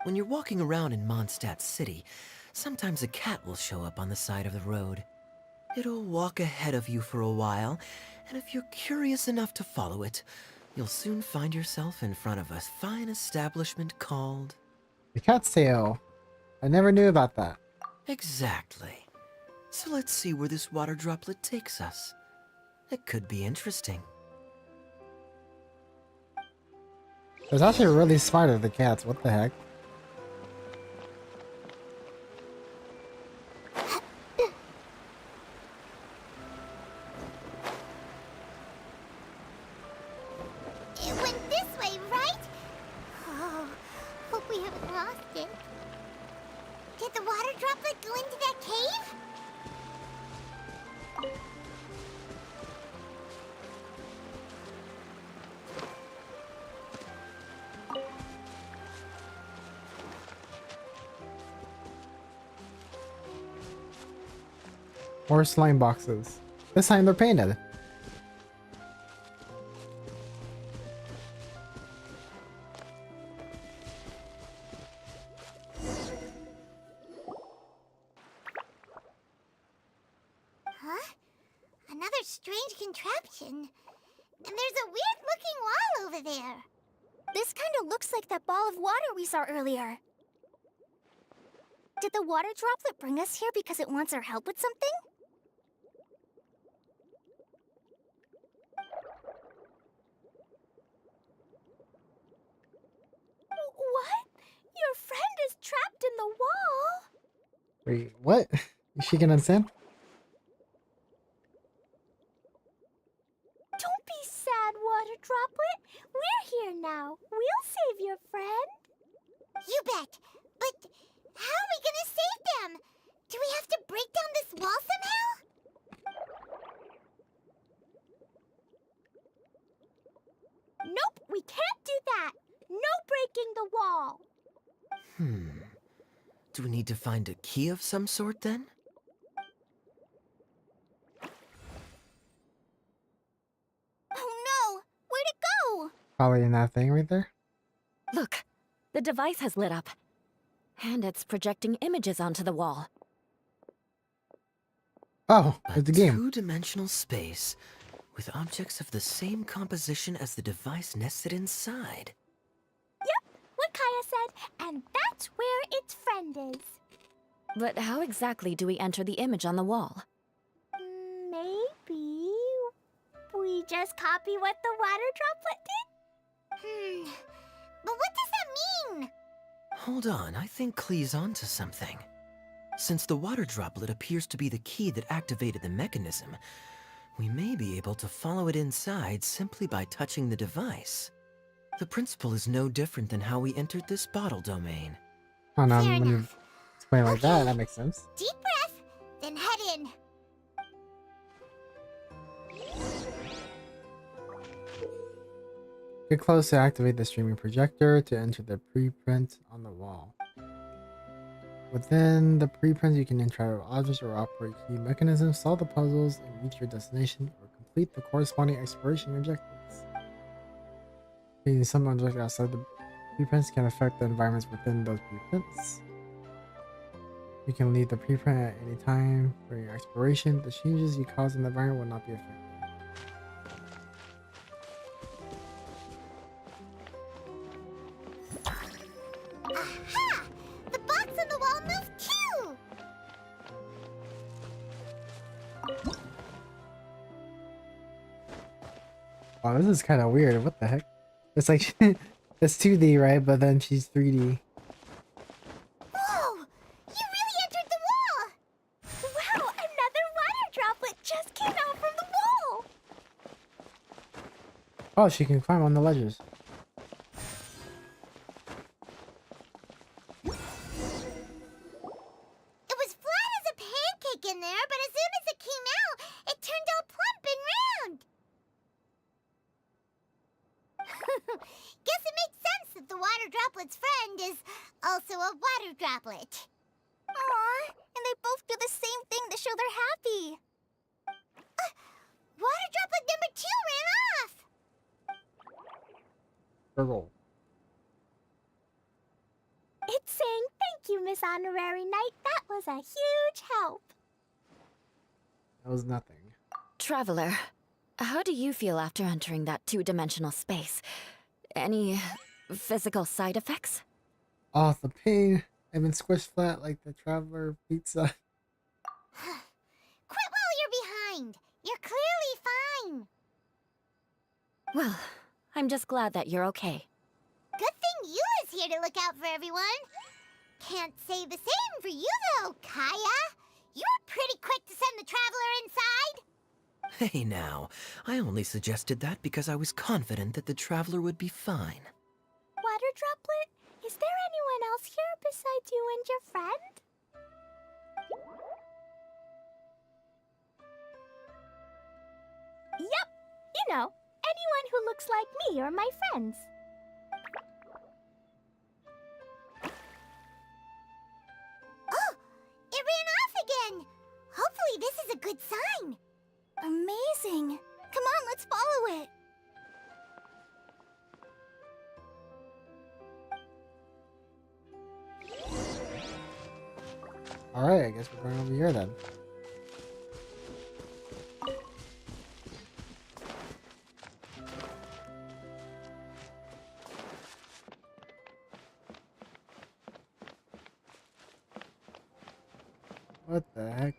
When you're walking around in Mondstadt City, sometimes a cat will show up on the side of the road. It'll walk ahead of you for a while, and if you're curious enough to follow it, you'll soon find yourself in front of a fine establishment called...
The cat's tail. I never knew about that.
Exactly. So let's see where this water droplet takes us. It could be interesting.
It's actually really smart of the cats. What the heck?
It went this way, right? Oh, hope we haven't lost it. Did the water droplet go into that cave?
More slime boxes. This time they're painted.
Huh? Another strange contraption. And there's a weird-looking wall over there.
This kind of looks like that ball of water we saw earlier. Did the water droplet bring us here because it wants our help with something? What? Your friend is trapped in the wall?
Wait, what? Is she gonna understand?
Don't be sad, water droplet. We're here now. We'll save your friend.
You bet. But how are we gonna save them? Do we have to break down this wall somehow?
Nope, we can't do that. No breaking the wall.
Do we need to find a key of some sort then?
Oh no! Where'd it go?
Probably in that thing right there.
Look, the device has lit up. And it's projecting images onto the wall.
Oh,
A
it's a game.
two-dimensional space with objects of the same composition as the device nested inside.
Yep, what Kaya said, and that's where its friend is.
But how exactly do we enter the image on the wall?
Maybe we just copy what the water droplet did?
But what does that mean?
Hold on, I think Klee's onto something. Since the water droplet appears to be the key that activated the mechanism, we may be able to follow it inside simply by touching the device. The principle is no different than how we entered this bottle domain.
Oh no,
Fair
when you
enough.
explain it like that,
Okay.
that makes sense.
Deep breath, then head in.
Get close to activate the streaming projector to enter the preprint on the wall. Within the preprint, you can interact with objects or operate key mechanisms, solve the puzzles, and reach your destination, or complete the corresponding exploration objectives. Creating some objects outside the preprints can affect the environments within those preprints. You can leave the preprint at any time for your exploration. The changes you cause in the environment will not be affected. Oh, this is kind of weird. What the heck? It's like it's 2D, right? But then she's 3D.
Whoa! You really entered the wall!
Wow, another water droplet just came out from the wall!
Oh, she can climb on the ledges.
It was flat as a pancake in there, but as soon as it came out, it turned all plump and round. Guess it makes sense that the water droplet's friend is also a water droplet.
Aw, and they both do the same thing to show they're happy.
Water droplet number 2 ran off.
Purple.
It's saying thank you, Miss Honorary Knight. That was a huge help.
That was nothing.
Traveler, how do you feel after entering that two-dimensional space? Any physical side effects?
Oh, the pain. I've been squished flat like the traveler pizza.
Quit while you're behind. You're clearly fine.
Well, I'm just glad that you're okay.
Good thing you is here to look out for everyone. Can't say the same for you though, Kaya. You were pretty quick to send the traveler inside.
Hey now, I only suggested that because I was confident that the traveler would be fine.
Water droplet, is there anyone else here besides you and your friend? Yep, you know, anyone who looks like me or my friends.
Oh, it ran off again. Hopefully this is a good sign.
Amazing. Come on, let's follow it.
Alright, I guess we're going over here then. What the heck?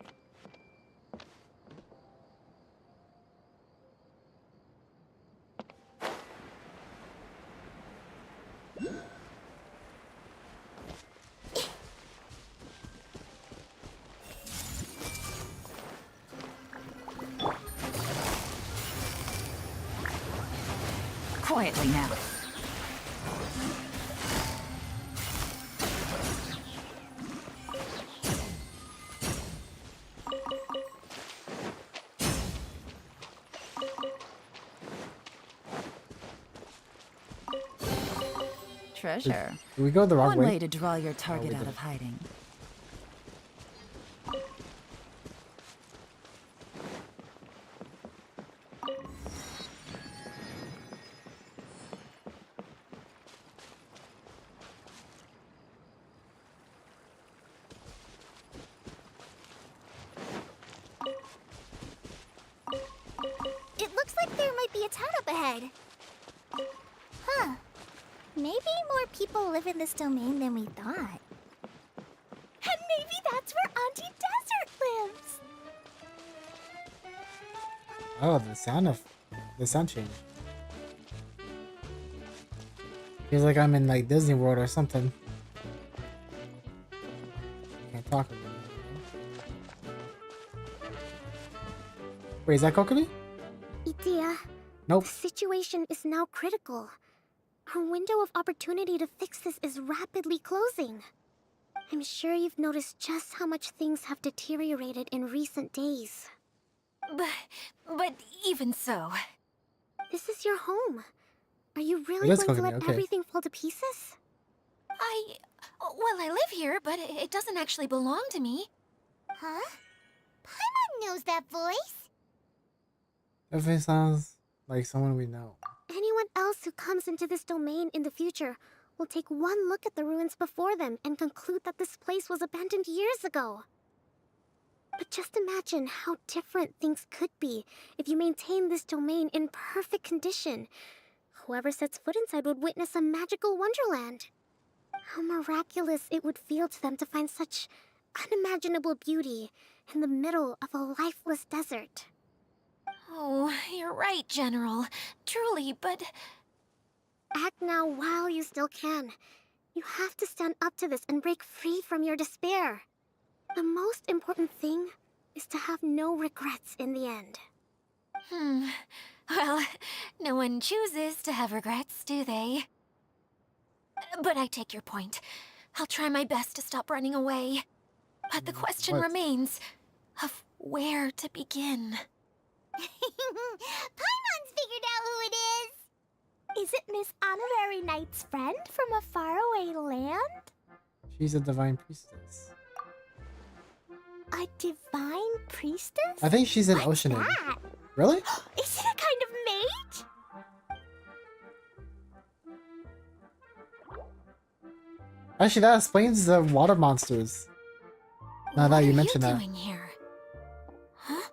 Quietly now. Treasure.
Did we go the wrong
One
way?
way to draw your target
we
out
didn't.
of hiding.
It looks like there might be a town up ahead. Huh. Maybe more people live in this domain than we thought. And maybe that's where Auntie Desert lives.
Oh, the sound changed. Feels like I'm in like Disney World or something. Can't talk about it. Wait, is that Kokomi?
Itia,
Nope.
the situation is now critical. Our window of opportunity to fix this is rapidly closing. I'm sure you've noticed just how much things have deteriorated in recent days.
But even so,
This is your home. Are you really
It is
going to
Kokomi,
let
okay.
everything fall to pieces?
I live here, but it doesn't actually belong to me.
Huh? Paimon knows that voice.
Definitely sounds like someone we know.
Anyone else who comes into this domain in the future will take one look at the ruins before them and conclude that this place was abandoned years ago. But just imagine how different things could be if you maintain this domain in perfect condition. Whoever sets foot inside would witness a magical wonderland. How miraculous it would feel to them to find such unimaginable beauty in the middle of a lifeless desert. Oh, you're right, General. Truly, but...
Act now while you still can. You have to stand up to this and break free from your despair. The most important thing is to have no regrets in the end.
Well, no one chooses to have regrets, do they? But I take your point. I'll try my best to stop running away. But the question
What?
remains of where to begin.
Paimon's figured out who it is!
Is it Miss Honorary Knight's friend from a faraway land?
She's a divine priestess.
A divine priestess?
I think she's an
What's
Oceanid.
that?
Really?
Is it a kind of mage?
Actually, that explains the water monsters. Now that you mention
What are
that.
you doing here? Huh?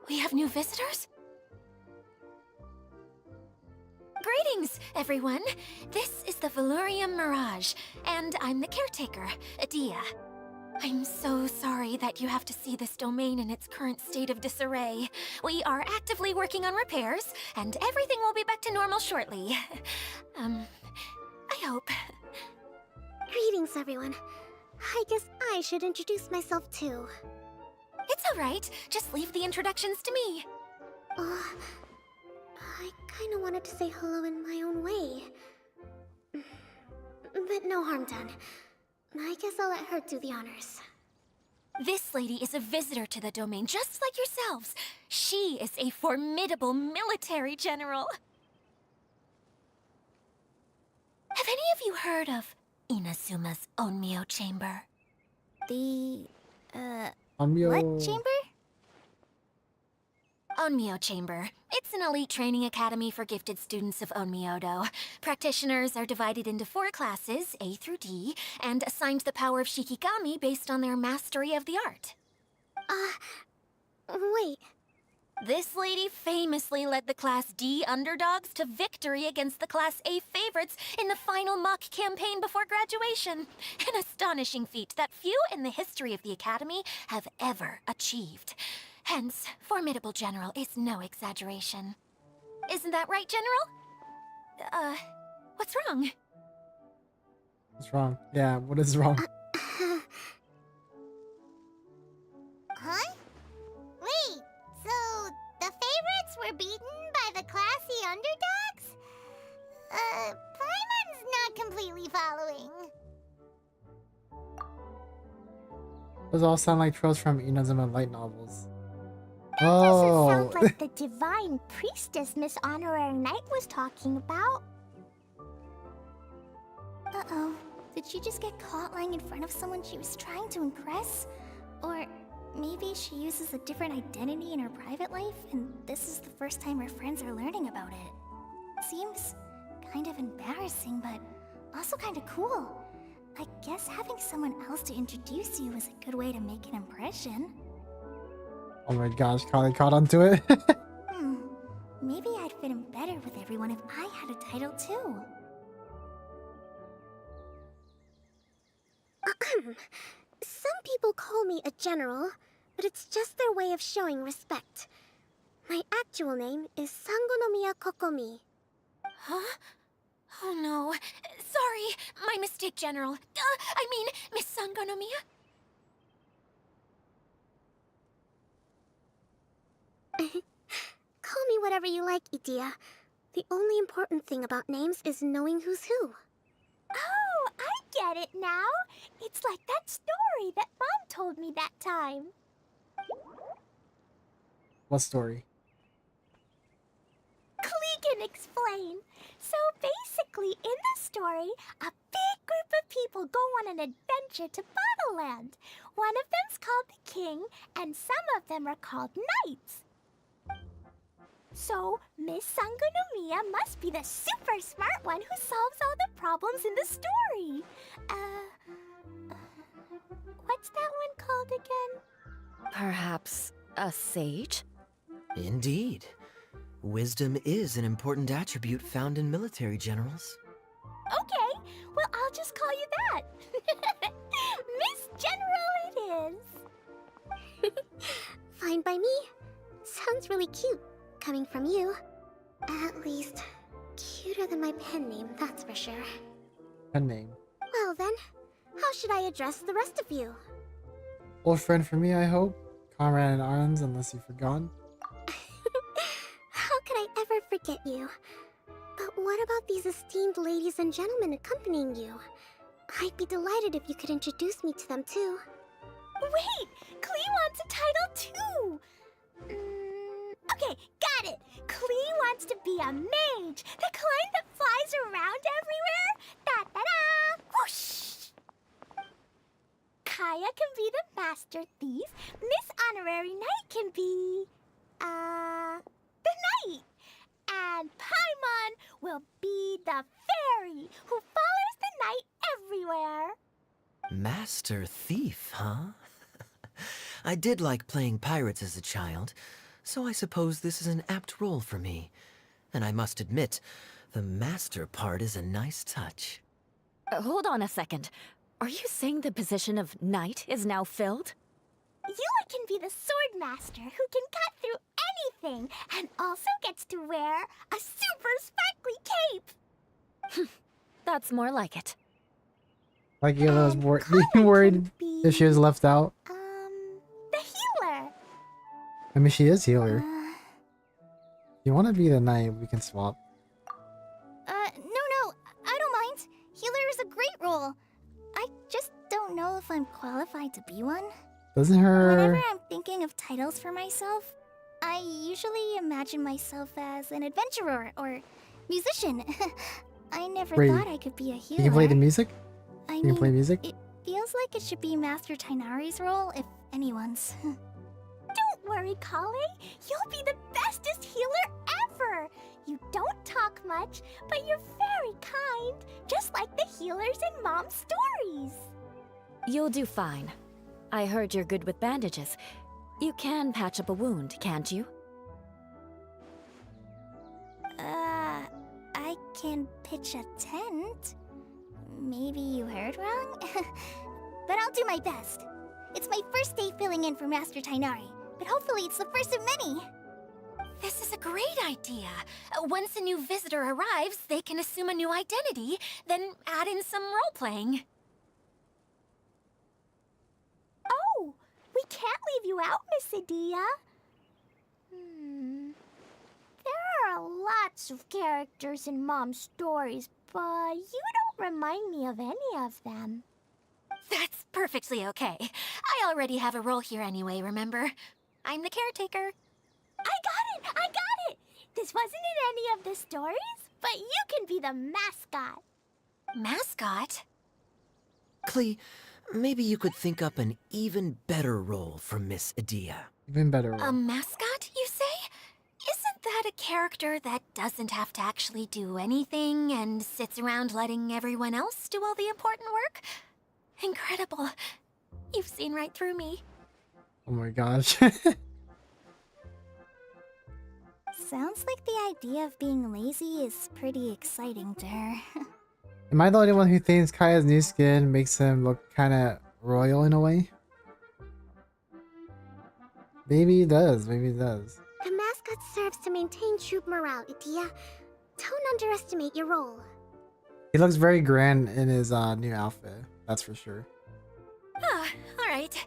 We have new visitors? Greetings, everyone. This is the Valurium Mirage, and I'm the caretaker, Adia. I'm so sorry that you have to see this domain in its current state of disarray. We are actively working on repairs, and everything will be back to normal shortly. I hope.
Greetings, everyone. I guess I should introduce myself too.
It's alright. Just leave the introductions to me.
I kinda wanted to say hello in my own way. But no harm done. I guess I'll let her do the honors.
This lady is a visitor to the domain, just like yourselves. She is a formidable military general. Have any of you heard of Inazuma's Onmyo Chamber?
The...
Amyo.
what chamber?
Onmyo Chamber. It's an elite training academy for gifted students of Onmyodo. Practitioners are divided into 4 classes, A through D, and assigned the power of Shikigami based on their mastery of the art.
Wait.
This lady famously led the Class D underdogs to victory against the Class A favorites in the final mock campaign before graduation. An astonishing feat that few in the history of the Academy have ever achieved. Hence, formidable general is no exaggeration. Isn't that right, General? What's wrong?
What's wrong? Yeah, what is wrong?
Huh? Wait, so the favorites were beaten by the classy underdogs? Paimon's not completely following.
Those all sound like tropes from Inazuma light novels.
Doesn't
Oh,
sound like the divine priestess Miss Honorary Knight was talking about. Uh-oh. Did she just get caught lying in front of someone she was trying to impress? Or maybe she uses a different identity in her private life, and this is the first time her friends are learning about it. Seems kind of embarrassing, but also kind of cool. I guess having someone else to introduce you is a good way to make an impression.
oh my gosh, Carly caught onto it.
Maybe I'd fit in better with everyone if I had a title too. Some people call me a general, but it's just their way of showing respect. My actual name is Sangonomiya Kokomi.
Huh? Oh no. Sorry, my mistake, General. I mean, Miss Sangonomiya.
Call me whatever you like, Idia. The only important thing about names is knowing who's who.
Oh, I get it now. It's like that story that Mom told me that time.
What story?
Klee can explain. So basically, in the story, a big group of people go on an adventure to Bottleland. One of them's called the King, and some of them are called Knights. So, Miss Sangonomiya must be the super smart one who solves all the problems in the story. What's that one called again?
Perhaps a sage?
Indeed. Wisdom is an important attribute found in military generals.
Okay, well, I'll just call you that. Miss General it is.
Fine by me. Sounds really cute, coming from you. At least, cuter than my pen name, that's for sure.
Pen name.
Well then, how should I address the rest of you?
Old friend for me, I hope. Comrade in arms, unless you've forgotten.
How could I ever forget you? But what about these esteemed ladies and gentlemen accompanying you? I'd be delighted if you could introduce me to them too.
Wait! Klee wants a title too! Okay, got it! Klee wants to be a mage! The kind that flies around everywhere! Da-da-da! Whoosh! Kaya can be the master thief. Miss Honorary Knight can be... the knight! And Paimon will be the fairy who follows the knight everywhere.
Master Thief, huh? I did like playing pirates as a child, so I suppose this is an apt role for me. And I must admit, the master part is a nice touch.
Hold on a second. Are you saying the position of knight is now filled?
Eula can be the sword master who can cut through anything and also gets to wear a super sparkly cape.
That's more like it.
Like you was
Kaya
worried
can
if she was left out.
The healer.
I mean, she is healer. You want to be the knight, we can swap.
No, I don't mind. Healer is a great role. I just don't know if I'm qualified to be one.
Doesn't her...
Whenever I'm thinking of titles for myself, I usually imagine myself as an adventurer or musician. I never
Wait,
thought I could be a healer.
You can play the music?
I
You
mean,
can play music?
it feels like it should be Master Tainari's role, if anyone's.
Don't worry, Kale. You'll be the bestest healer ever. You don't talk much, but you're very kind, just like the healers in Mom's stories.
You'll do fine. I heard you're good with bandages. You can patch up a wound, can't you?
I can pitch a tent. Maybe you heard wrong? But I'll do my best. It's my first day filling in for Master Tainari, but hopefully it's the first of many.
This is a great idea. Once a new visitor arrives, they can assume a new identity, then add in some role-playing.
Oh, we can't leave you out, Miss Adia. There are lots of characters in Mom's stories, but you don't remind me of any of them.
That's perfectly okay. I already have a role here anyway, remember? I'm the caretaker.
I got it! This wasn't in any of the stories, but you can be the mascot.
Mascot?
Klee, maybe you could think up an even better role for Miss Adia.
Even better.
A mascot, you say? Isn't that a character that doesn't have to actually do anything and sits around letting everyone else do all the important work? Incredible. You've seen right through me.
Oh my gosh.
Sounds like the idea of being lazy is pretty exciting to her.
Am I the only one who thinks Kaya's new skin makes him look kind of royal in a way? Maybe it does. Maybe it does.
The mascot serves to maintain troop morale, Adia. Don't underestimate your role.
He looks very grand in his new outfit. That's for sure.
Ah, all right.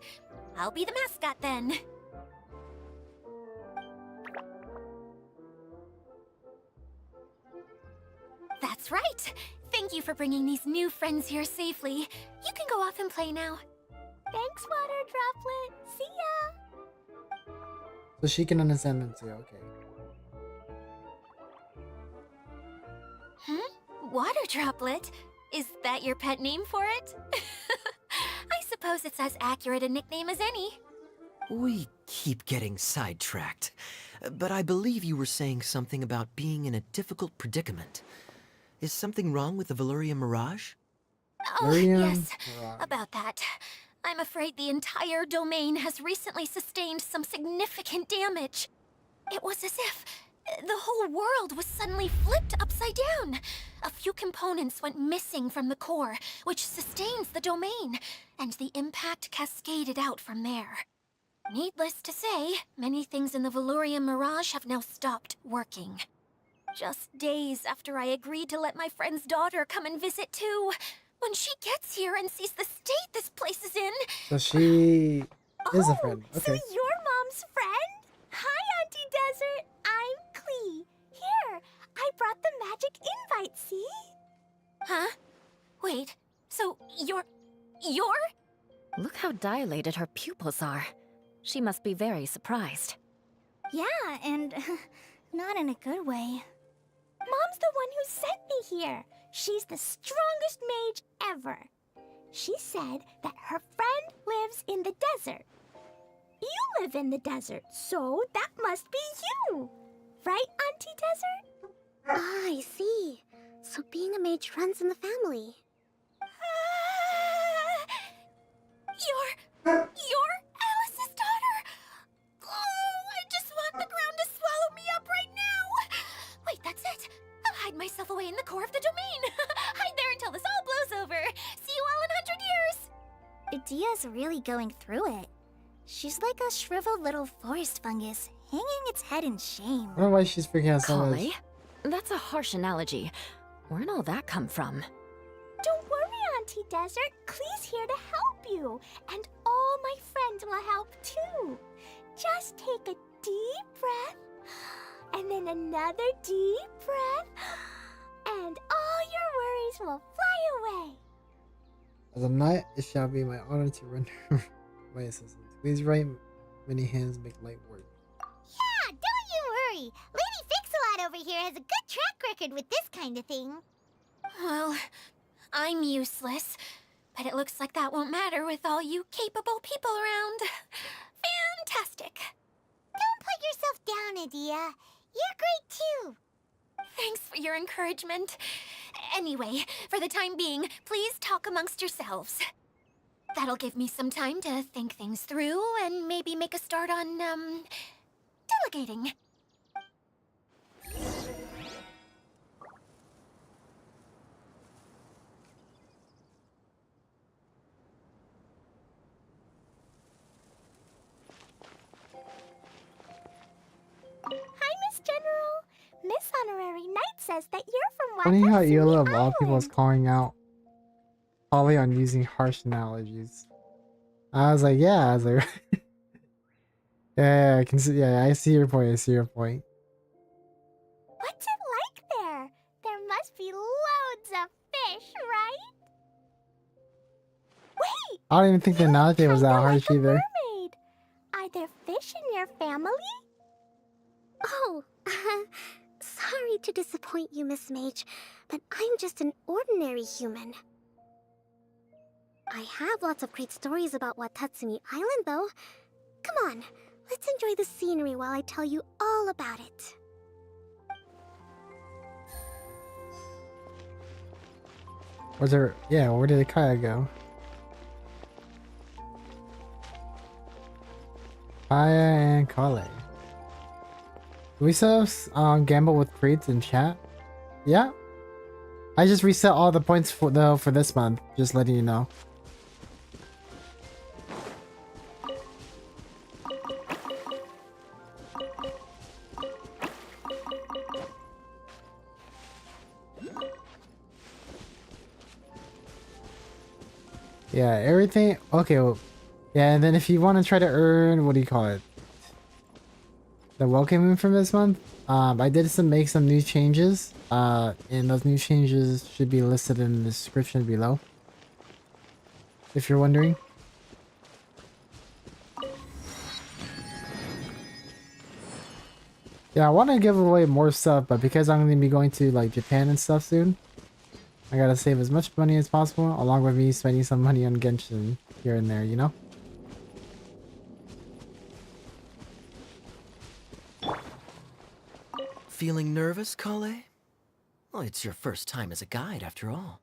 I'll be the mascot then. That's right. Thank you for bringing these new friends here safely. You can go off and play now.
Thanks, Water Droplet. See ya!
So she can understand them too. Okay.
Water Droplet? Is that your pet name for it? I suppose it's as accurate a nickname as any.
We keep getting sidetracked, but I believe you were saying something about being in a difficult predicament. Is something wrong with the Valyria Mirage?
Oh,
Valyria
yes.
Mirage.
About that. I'm afraid the entire domain has recently sustained some significant damage. It was as if the whole world was suddenly flipped upside down. A few components went missing from the core, which sustains the domain, and the impact cascaded out from there. Needless to say, many things in the Valorian Mirage have now stopped working. Just days after I agreed to let my friend's daughter come and visit too. When she gets here and sees the state this place is in...
So she is a friend.
So
Okay.
you're Mom's friend? Hi, Auntie Desert. I'm Klee. Here, I brought the magic invite, see?
Huh? Wait, so you're...
Look how dilated her pupils are. She must be very surprised.
Yeah, and not in a good way. Mom's the one who sent me here. She's the strongest mage ever. She said that her friend lives in the desert. You live in the desert, so that must be you. Right, Auntie Desert?
Ah, I see. So being a mage runs in the family.
You're Alice's daughter! Oh, I just want the ground to swallow me up right now! Wait, that's it! I'll hide myself away in the core of the domain! Hide there until this all blows over! See you all in 100 years!
Idia's really going through it. She's like a shriveled little forest fungus, hanging its head in shame.
I don't know why she's freaking out so much.
Collie? That's a harsh analogy. Where'd all that come from?
Don't worry, Auntie Desert. Klee's here to help you. And all my friends will help too. Just take a deep breath, and then another deep breath, and all your worries will fly away.
As a knight, it shall be my honor to render my assistance. Please write many hands make light work.
Yeah, don't you worry. Lady Fix-a-Lot over here has a good track record with this kind of thing.
Well, I'm useless, but it looks like that won't matter with all you capable people around. Fantastic.
Don't put yourself down, Idia. You're great too.
Thanks for your encouragement. Anyway, for the time being, please talk amongst yourselves. That'll give me some time to think things through and maybe make a start on, delegating.
Hi, Miss General. Miss Honorary Knight says that you're from
Funny how
Watatsumi
Eola of all people is
Island.
calling out Polly on using harsh analogies. I was like, yeah, I was like, yeah, I can see, yeah, I see your point, I see your point.
What's it like there? There must be loads of fish, right? Wait!
I don't even think the
you look
analogy was that
kinda
harsh
like a
either.
mermaid. Are there fish in your family?
Oh, sorry to disappoint you, Miss Mage, but I'm just an ordinary human. I have lots of great stories about Watatsumi Island, though. Come on, let's enjoy the scenery while I tell you all about it.
Was there, yeah, where did the kayak go? Kaya and Kale. Do we still gamble with crates in chat? Yeah. I just reset all the points for this month. Just letting you know. Yeah, everything. Okay, well, yeah, and then if you want to try to earn, what do you call it? The welcome from this month. I did make some new changes. And those new changes should be listed in the description below. If you're wondering. Yeah, I want to give away more stuff, but because I'm going to be going to like Japan and stuff soon, I gotta save as much money as possible, along with me spending some money on Genshin here and there, you know?
Feeling nervous, Kale? Well, it's your first time as a guide, after all.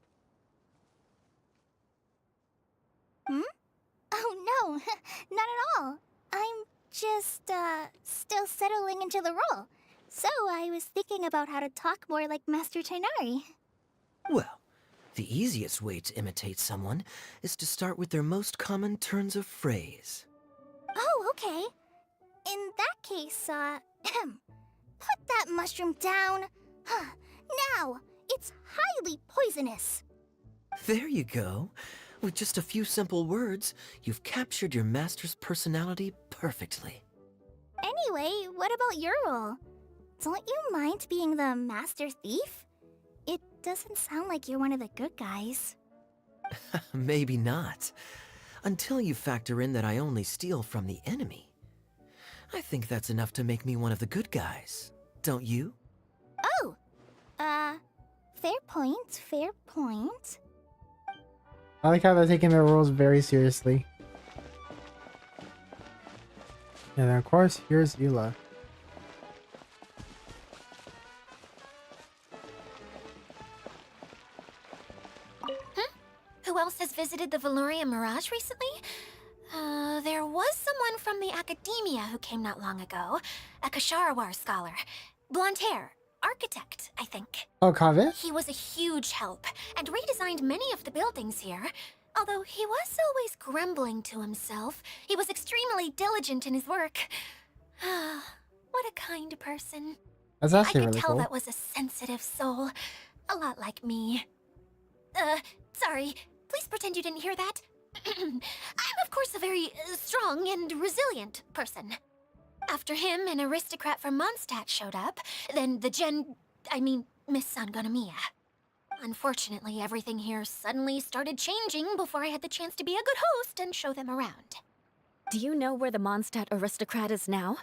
Hmm? Oh no, not at all. I'm just, still settling into the role. So I was thinking about how to talk more like Master Tainari.
Well, the easiest way to imitate someone is to start with their most common turns of phrase.
Oh, Okay. In that case, put that mushroom down. Now, it's highly poisonous.
There you go. With just a few simple words, you've captured your master's personality perfectly.
Anyway, what about your role? Don't you mind being the master thief? It doesn't sound like you're one of the good guys.
Maybe not. Until you factor in that I only steal from the enemy. I think that's enough to make me one of the good guys. Don't you?
Oh! Fair point, fair point.
I like how they're taking their roles very seriously. And then of course, here's Eula.
Who else has visited the Valoria Mirage recently? There was someone from the academia who came not long ago. A Kasharawar scholar. Blonde hair. Architect, I think.
Oh, Kaveh?
He was a huge help, and redesigned many of the buildings here. Although he was always grumbling to himself, he was extremely diligent in his work. What a kind person.
That's
I
actually
could
really
tell
cool.
that was a sensitive soul. A lot like me. Sorry. Please pretend you didn't hear that. I'm of course a very strong and resilient person. After him, an aristocrat from Mondstadt showed up, then Miss Sangonomiya. Unfortunately, everything here suddenly started changing before I had the chance to be a good host and show them around.
Do you know where the Mondstadt aristocrat is now?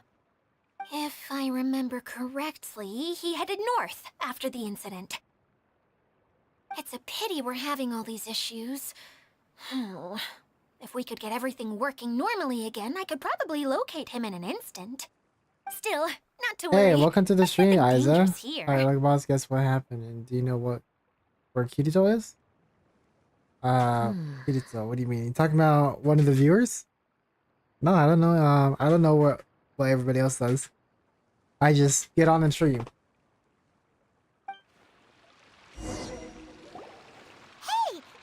If I remember correctly, he headed north after the incident. It's a pity we're having all these issues. If we could get everything working normally again, I could probably locate him in an instant. Still, not to worry.
Hey, welcome to the
I've
stream,
nothing
Isa.
dangerous here.
Alright, like boss, guess what happened? And do you know where Kirito is? Kirito, what do you mean? You talking about one of the viewers? No, I don't know. I don't know what everybody else does. I just get on and stream.
Hey,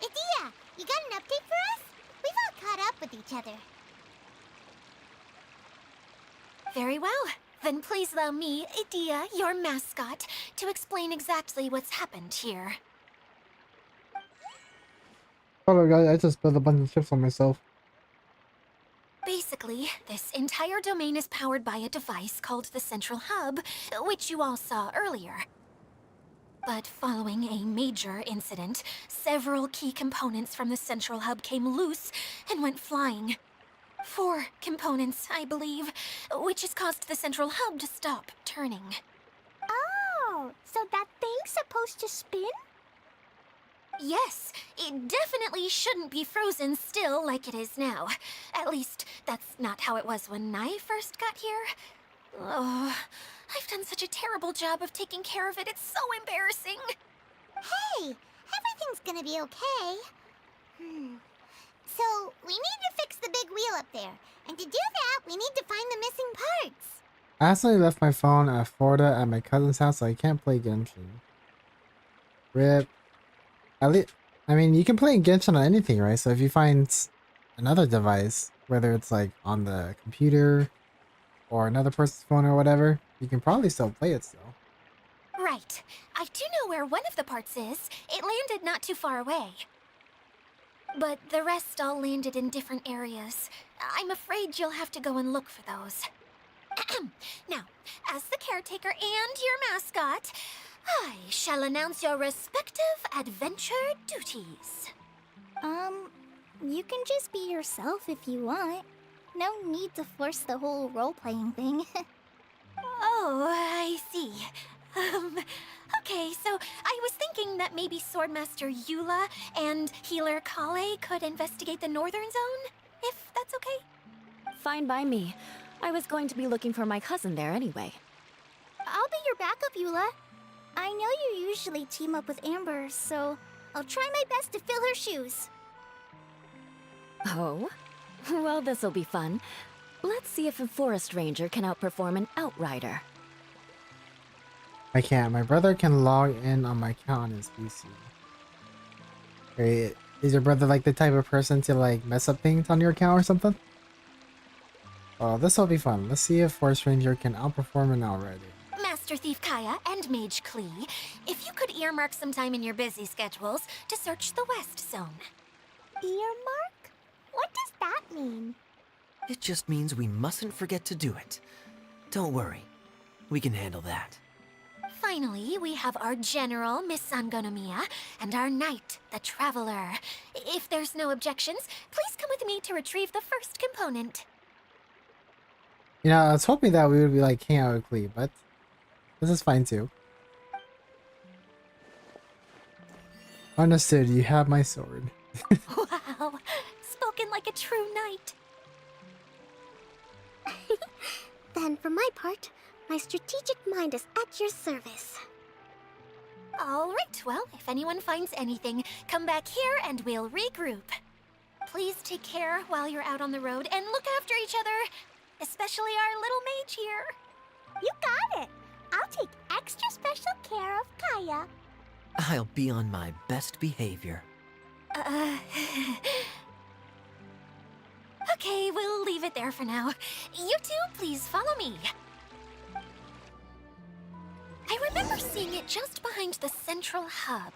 Idia! You got an update for us? We've all caught up with each other.
Very well. Then please allow me, Idia, your mascot, to explain exactly what's happened here.
Oh my god, I just spilled a bunch of chips on myself.
Basically, this entire domain is powered by a device called the Central Hub, which you all saw earlier. But following a major incident, several key components from the Central Hub came loose and went flying. 4 components, I believe, which has caused the Central Hub to stop turning.
Oh, so that thing's supposed to spin?
Yes, it definitely shouldn't be frozen still like it is now. At least, that's not how it was when I first got here. Oh, I've done such a terrible job of taking care of it, it's so embarrassing.
Hey, everything's gonna be okay. So, we need to fix the big wheel up there. And to do that, we need to find the missing parts.
I accidentally left my phone at Florida at my cousin's house, so I can't play Genshin. RIP. At least, I mean, you can play Genshin on anything, right? So if you find another device, whether it's like on the computer or another person's phone or whatever, you can probably still play it still.
Right. I do know where one of the parts is. It landed not too far away. But the rest all landed in different areas. I'm afraid you'll have to go and look for those. Now, as the caretaker and your mascot, I shall announce your respective adventure duties.
You can just be yourself if you want. No need to force the whole role-playing thing.
Oh, I see. Okay, so I was thinking that maybe Swordmaster Eula and Healer Kale could investigate the Northern Zone, if that's okay?
Fine by me. I was going to be looking for my cousin there anyway.
I'll be your backup, Eula. I know you usually team up with Amber, so I'll try my best to fill her shoes.
Oh? Well, this'll be fun. Let's see if a forest ranger can outperform an outrider.
I can't. My brother can log in on my account on his PC. Wait, is your brother like the type of person to like mess up things on your account or something? Oh, this will be fun. Let's see if Forest Ranger can outperform an already.
Master Thief Kaya and Mage Klee, if you could earmark some time in your busy schedules to search the West Zone.
Earmark? What does that mean?
It just means we mustn't forget to do it. Don't worry. We can handle that.
Finally, we have our General, Miss Sangonomiya, and our Knight, the Traveler. If there's no objections, please come with me to retrieve the first component.
You know, I was hoping that we would be like hang out with Klee, but this is fine too. Understood, you have my sword.
Wow, spoken like a true knight.
Then, for my part, my strategic mind is at your service.
All right, well, if anyone finds anything, come back here and we'll regroup. Please take care while you're out on the road and look after each other, especially our little mage here.
You got it! I'll take extra special care of Kaya.
I'll be on my best behavior.
Okay, we'll leave it there for now. You two, please follow me. I remember seeing it just behind the central hub.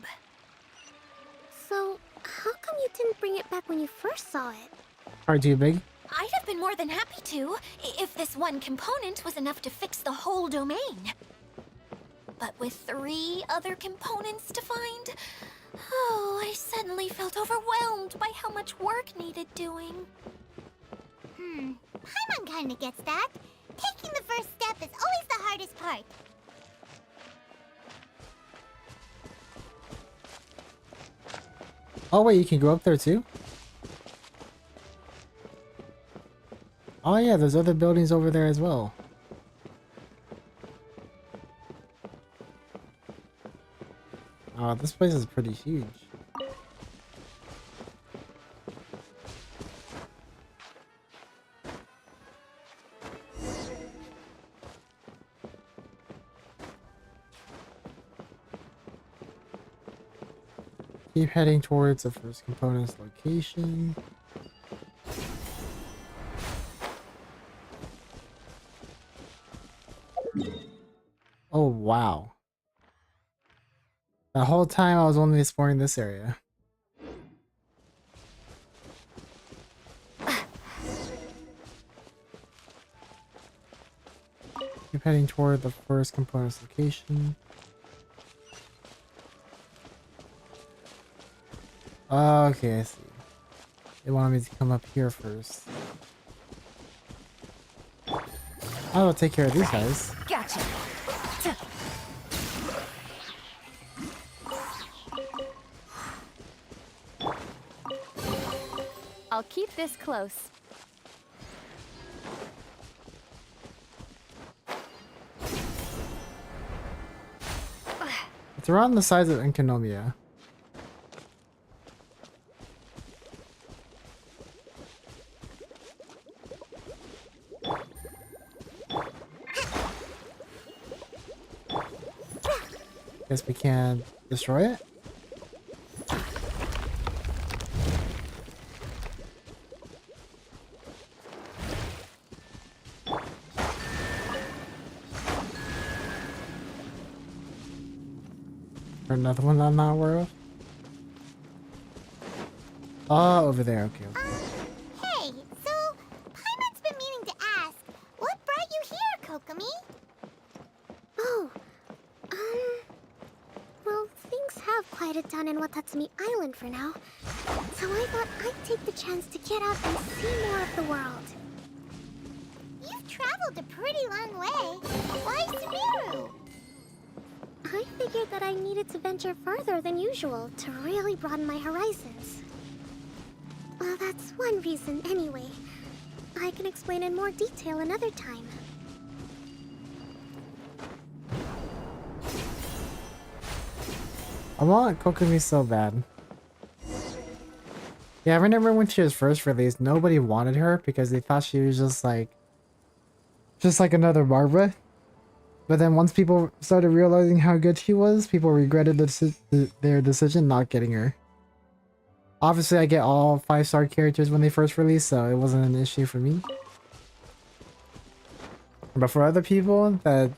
So, how come you didn't bring it back when you first saw it?
Are too big?
I'd have been more than happy to, if this one component was enough to fix the whole domain. But with 3 other components to find, oh, I suddenly felt overwhelmed by how much work needed doing.
Paimon kinda gets that. Taking the first step is always the hardest part.
Oh wait, you can go up there too? Oh yeah, there's other buildings over there as well. Oh, this place is pretty huge. Keep heading towards the first component's location. Oh wow. The whole time I was only exploring this area. Keep heading toward the first component's location. Okay, I see. They wanted me to come up here first. I will take care of these guys.
Gotcha. I'll keep this close.
It's around the size of Enkanomiya. Guess we can destroy it. Or another one I'm not aware of. Oh, over there. Okay.
Hey, so Paimon's been meaning to ask, what brought you here, Kokomi?
Oh, well, things have quieted down in Watatsumi Island for now. So I thought I'd take the chance to get out and see more of the world.
You've traveled a pretty long way. Why Sumeru?
I figured that I needed to venture further than usual to really broaden my horizons. Well, that's one reason anyway. I can explain in more detail another time.
I want Kokomi so bad. Yeah, I remember when she was first released, nobody wanted her because they thought she was just like another Barbara. But then once people started realizing how good she was, people regretted their decision not getting her. Obviously, I get all 5-star characters when they first release, so it wasn't an issue for me. But for other people that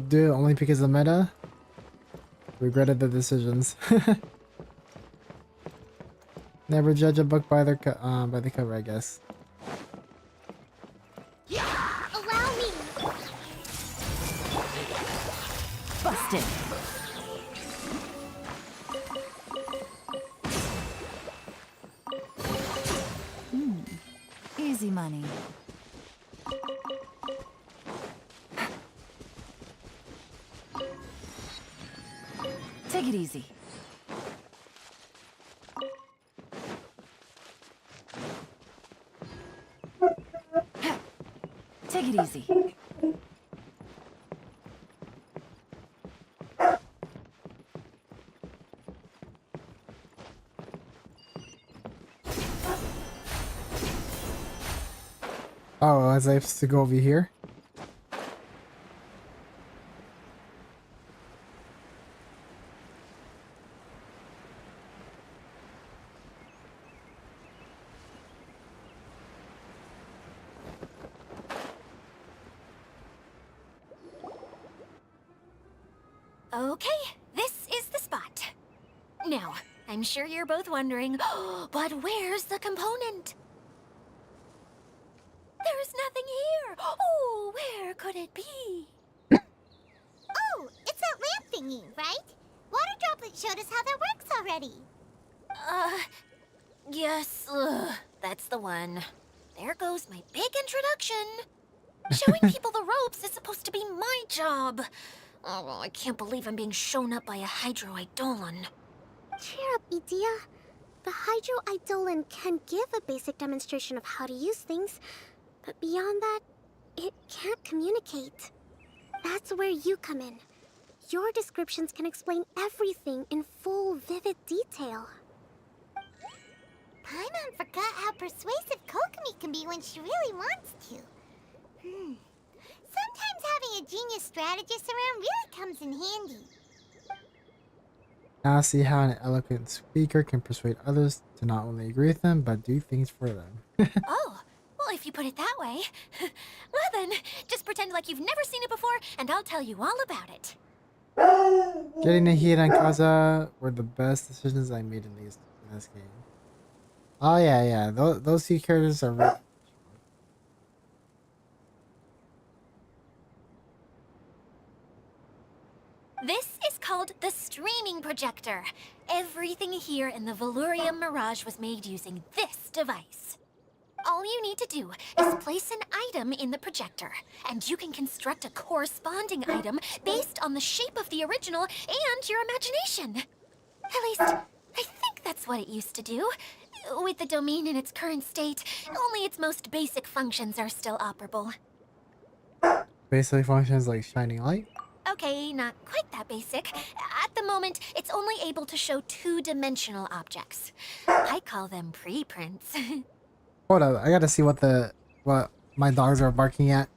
do it only because of meta, regretted the decisions. Never judge a book by their by the cover, I guess.
Allow me.
Busted. Easy money. Take it easy. Take it easy.
Oh, was I supposed to go over here?
Okay, this is the spot. Now, I'm sure you're both wondering, but where's the component? There's nothing here. Oh, where could it be?
Oh, it's that lamp thingy, right? Water Droplet showed us how that works already.
Yes, that's the one. There goes my big introduction. Showing people the ropes is supposed to be my job. Oh, I can't believe I'm being shown up by a Hydro Eidolon.
Cheer up, Edea. The Hydro Eidolon can give a basic demonstration of how to use things, but beyond that, it can't communicate. That's where you come in. Your descriptions can explain everything in full, vivid detail.
Paimon forgot how persuasive Kokomi can be when she really wants to. Sometimes having a genius strategist around really comes in handy.
Now see how an eloquent speaker can persuade others to not only agree with them, but do things for them.
Oh, well, if you put it that way. Well then, just pretend like you've never seen it before, and I'll tell you all about it.
Getting Nahida and Kaza were the best decisions I made in this game. Oh yeah. Those two characters are really...
This is called the streaming projector. Everything here in the Valurium Mirage was made using this device. All you need to do is place an item in the projector, and you can construct a corresponding item based on the shape of the original and your imagination. At least, I think that's what it used to do. With the domain in its current state, only its most basic functions are still operable.
Basically functions like shining light.
Okay, not quite that basic. At the moment, it's only able to show two-dimensional objects. I call them preprints.
Hold up, I gotta see what my dogs are barking at.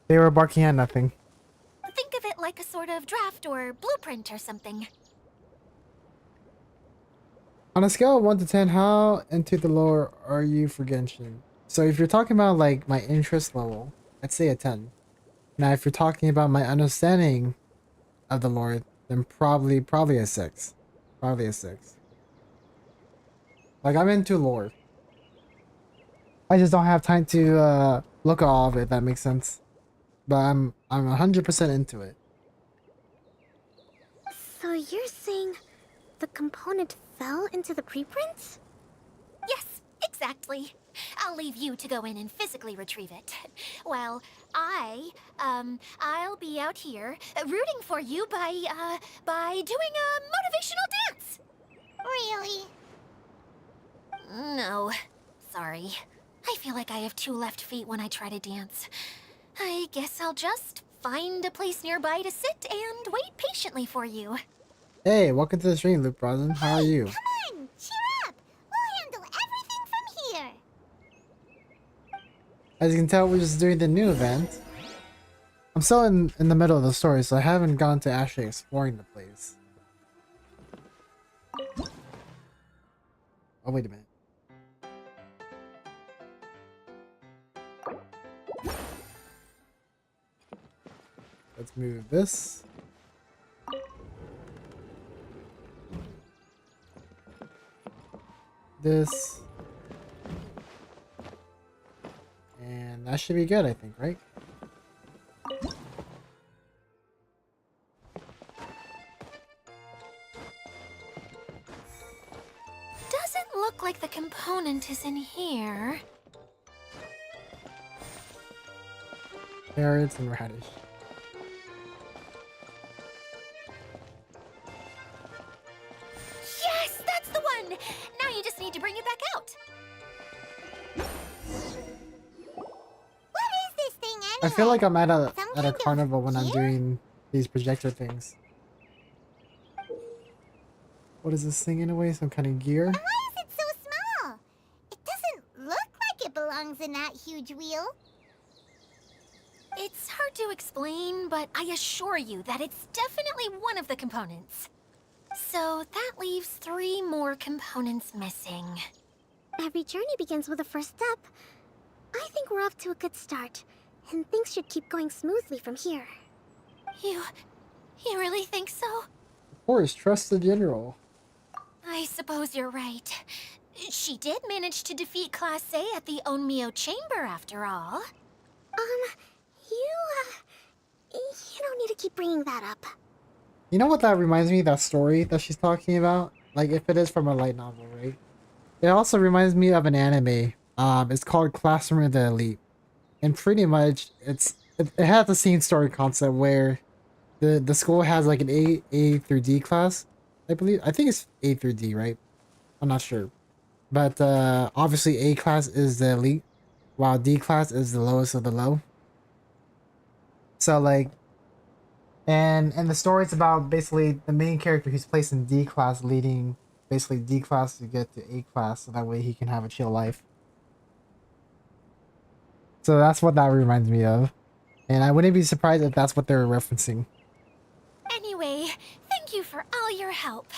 They were barking at nothing.
Think of it like a sort of draft or blueprint or something.
On a scale of 1 to 10, how into the lore are you for Genshin? So if you're talking about like my interest level, I'd say a 10. Now if you're talking about my understanding of the lore, then probably a 6. Probably a 6. Like I'm into lore. I just don't have time to look at all of it, if that makes sense. But I'm 100% into it.
So you're saying the component fell into the preprints?
Yes, exactly. I'll leave you to go in and physically retrieve it. Well, I'll be out here rooting for you by doing a motivational dance.
Really?
No, sorry. I feel like I have 2 left feet when I try to dance. I guess I'll just find a place nearby to sit and wait patiently for you.
Hey, welcome to the stream, Luke Brosnan. How are you?
Come on, cheer up!
As you can tell, we're just doing the new event. I'm still in the middle of the story, so I haven't gone to actually exploring the place. Oh, wait a minute. Let's move this. This. And that should be good, I think, right?
Doesn't look like the component is in here.
Carrots and radish.
Yes, that's the one! Now you just need to bring it back out.
What is this thing anyway?
I feel like I'm at a
kind of
carnival when I'm
gear?
doing these projector things. What is this thing anyway? Some kind of gear?
And why is it so small? It doesn't look like it belongs in that huge wheel.
It's hard to explain, but I assure you that it's definitely one of the components. So that leaves 3 more components missing.
Every journey begins with a first step. I think we're off to a good start, and things should keep going smoothly from here.
You really think so?
Of course, trust the general.
I suppose you're right. She did manage to defeat Class A at the Onmyo Chamber after all.
You don't need to keep bringing that up.
You know what that reminds me of, that story that she's talking about? Like, if it is from a light novel, right? It also reminds me of an anime. It's called Classroom of the Elite. And pretty much, it has the same story concept where the school has like an A through D class. I believe. I think it's A through D, right? I'm not sure. But obviously A class is the elite, while D class is the lowest of the low. So like, and the story is about basically the main character who's placed in D class leading basically D class to get to A class, so that way he can have a chill life. So that's what that reminds me of. And I wouldn't be surprised if that's what they're referencing.
Anyway, thank you for all your help.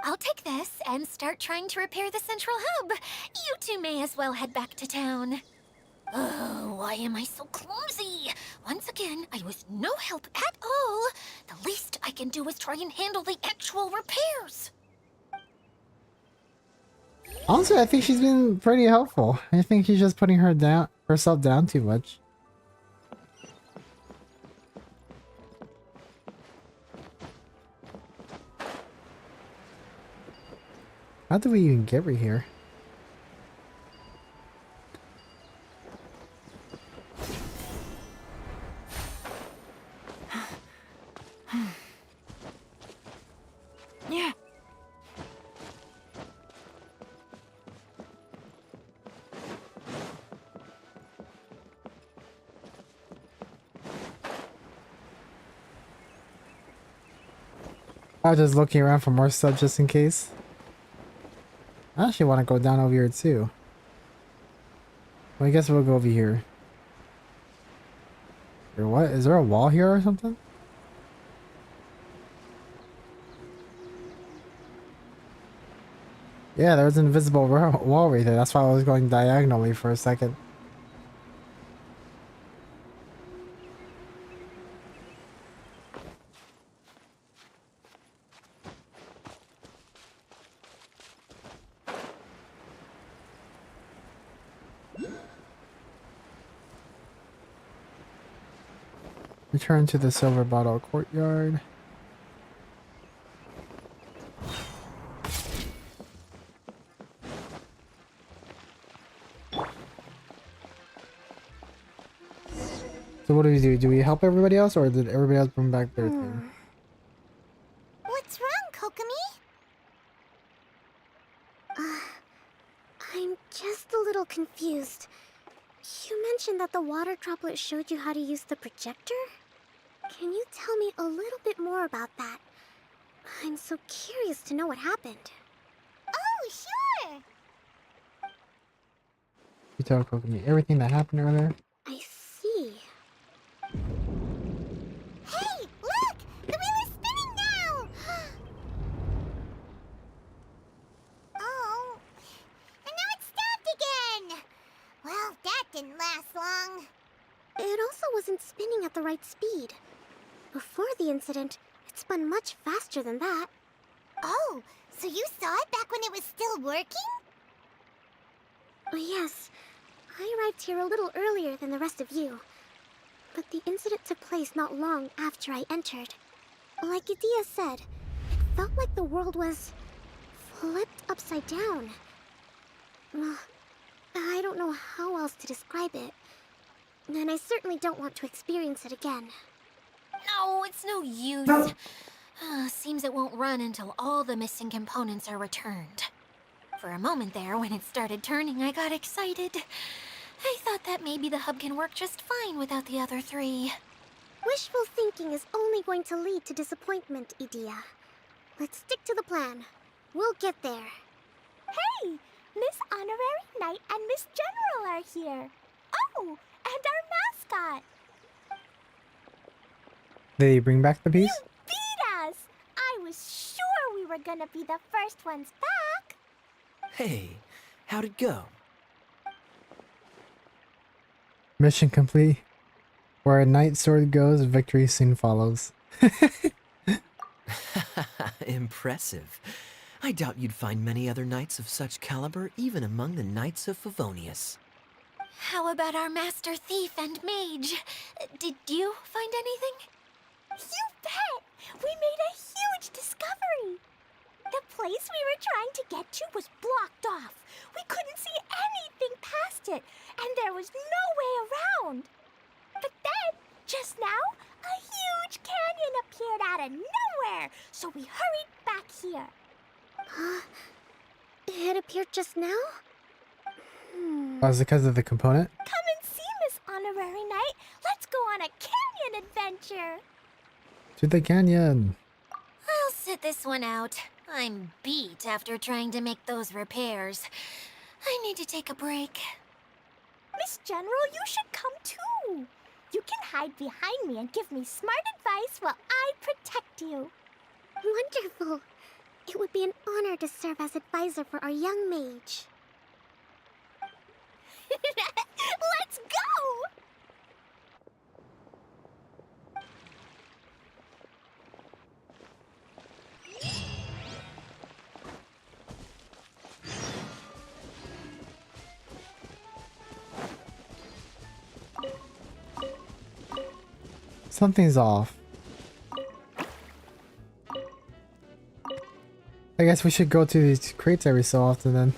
I'll take this and start trying to repair the central hub. You two may as well head back to town. Oh, why am I so clumsy? Once again, I was no help at all. The least I can do is try and handle the actual repairs.
Honestly, I think she's been pretty helpful. I think she's just putting herself down too much. How do we even get right here?
Yeah.
I was just looking around for more stuff just in case. I actually want to go down over here too. Well, I guess we'll go over here. Or what? Is there a wall here or something? Yeah, there's an invisible wall right there. That's why I was going diagonally for a second. Return to the Silver Bottle Courtyard. So what do we do? Do we help everybody else, or did everybody else bring back their thing?
What's wrong, Kokomi?
I'm just a little confused. You mentioned that the water droplet showed you how to use the projector? Can you tell me a little bit more about that? I'm so curious to know what happened.
Oh, sure.
You tell Kokomi everything that happened earlier.
I see.
Hey, look! The wheel is spinning now! Oh, and now it's stopped again! Well, that didn't last long.
It also wasn't spinning at the right speed. Before the incident, it spun much faster than that.
Oh, so you saw it back when it was still working?
Yes, I arrived here a little earlier than the rest of you. But the incident took place not long after I entered. Like Idia said, it felt like the world was flipped upside down. Well, I don't know how else to describe it. And I certainly don't want to experience it again.
No, it's no use. Seems it won't run until all the missing components are returned. For a moment there, when it started turning, I got excited. I thought that maybe the hub can work just fine without the other three.
Wishful thinking is only going to lead to disappointment, Idia. Let's stick to the plan. We'll get there. Hey! Miss Honorary Knight and Miss General are here. Oh, and our mascot.
Did he bring back the piece?
You beat us! I was sure we were gonna be the first ones back.
Hey, how'd it go?
Mission complete. Where a knight sword goes, victory soon follows.
Impressive. I doubt you'd find many other knights of such caliber even among the Knights of Favonius.
How about our master thief and mage? Did you find anything?
You bet! We made a huge discovery! The place we were trying to get to was blocked off. We couldn't see anything past it, and there was no way around. But then, just now, a huge canyon appeared out of nowhere, so we hurried back here. It appeared just now?
Was it because of the component?
Come and see, Miss Honorary Knight. Let's go on a canyon adventure.
To the canyon.
I'll sit this one out. I'm beat after trying to make those repairs. I need to take a break.
Miss General, you should come too. You can hide behind me and give me smart advice while I protect you. Wonderful. It would be an honor to serve as advisor for our young mage. Let's go!
Something's off. I guess we should go to these crates every so often then.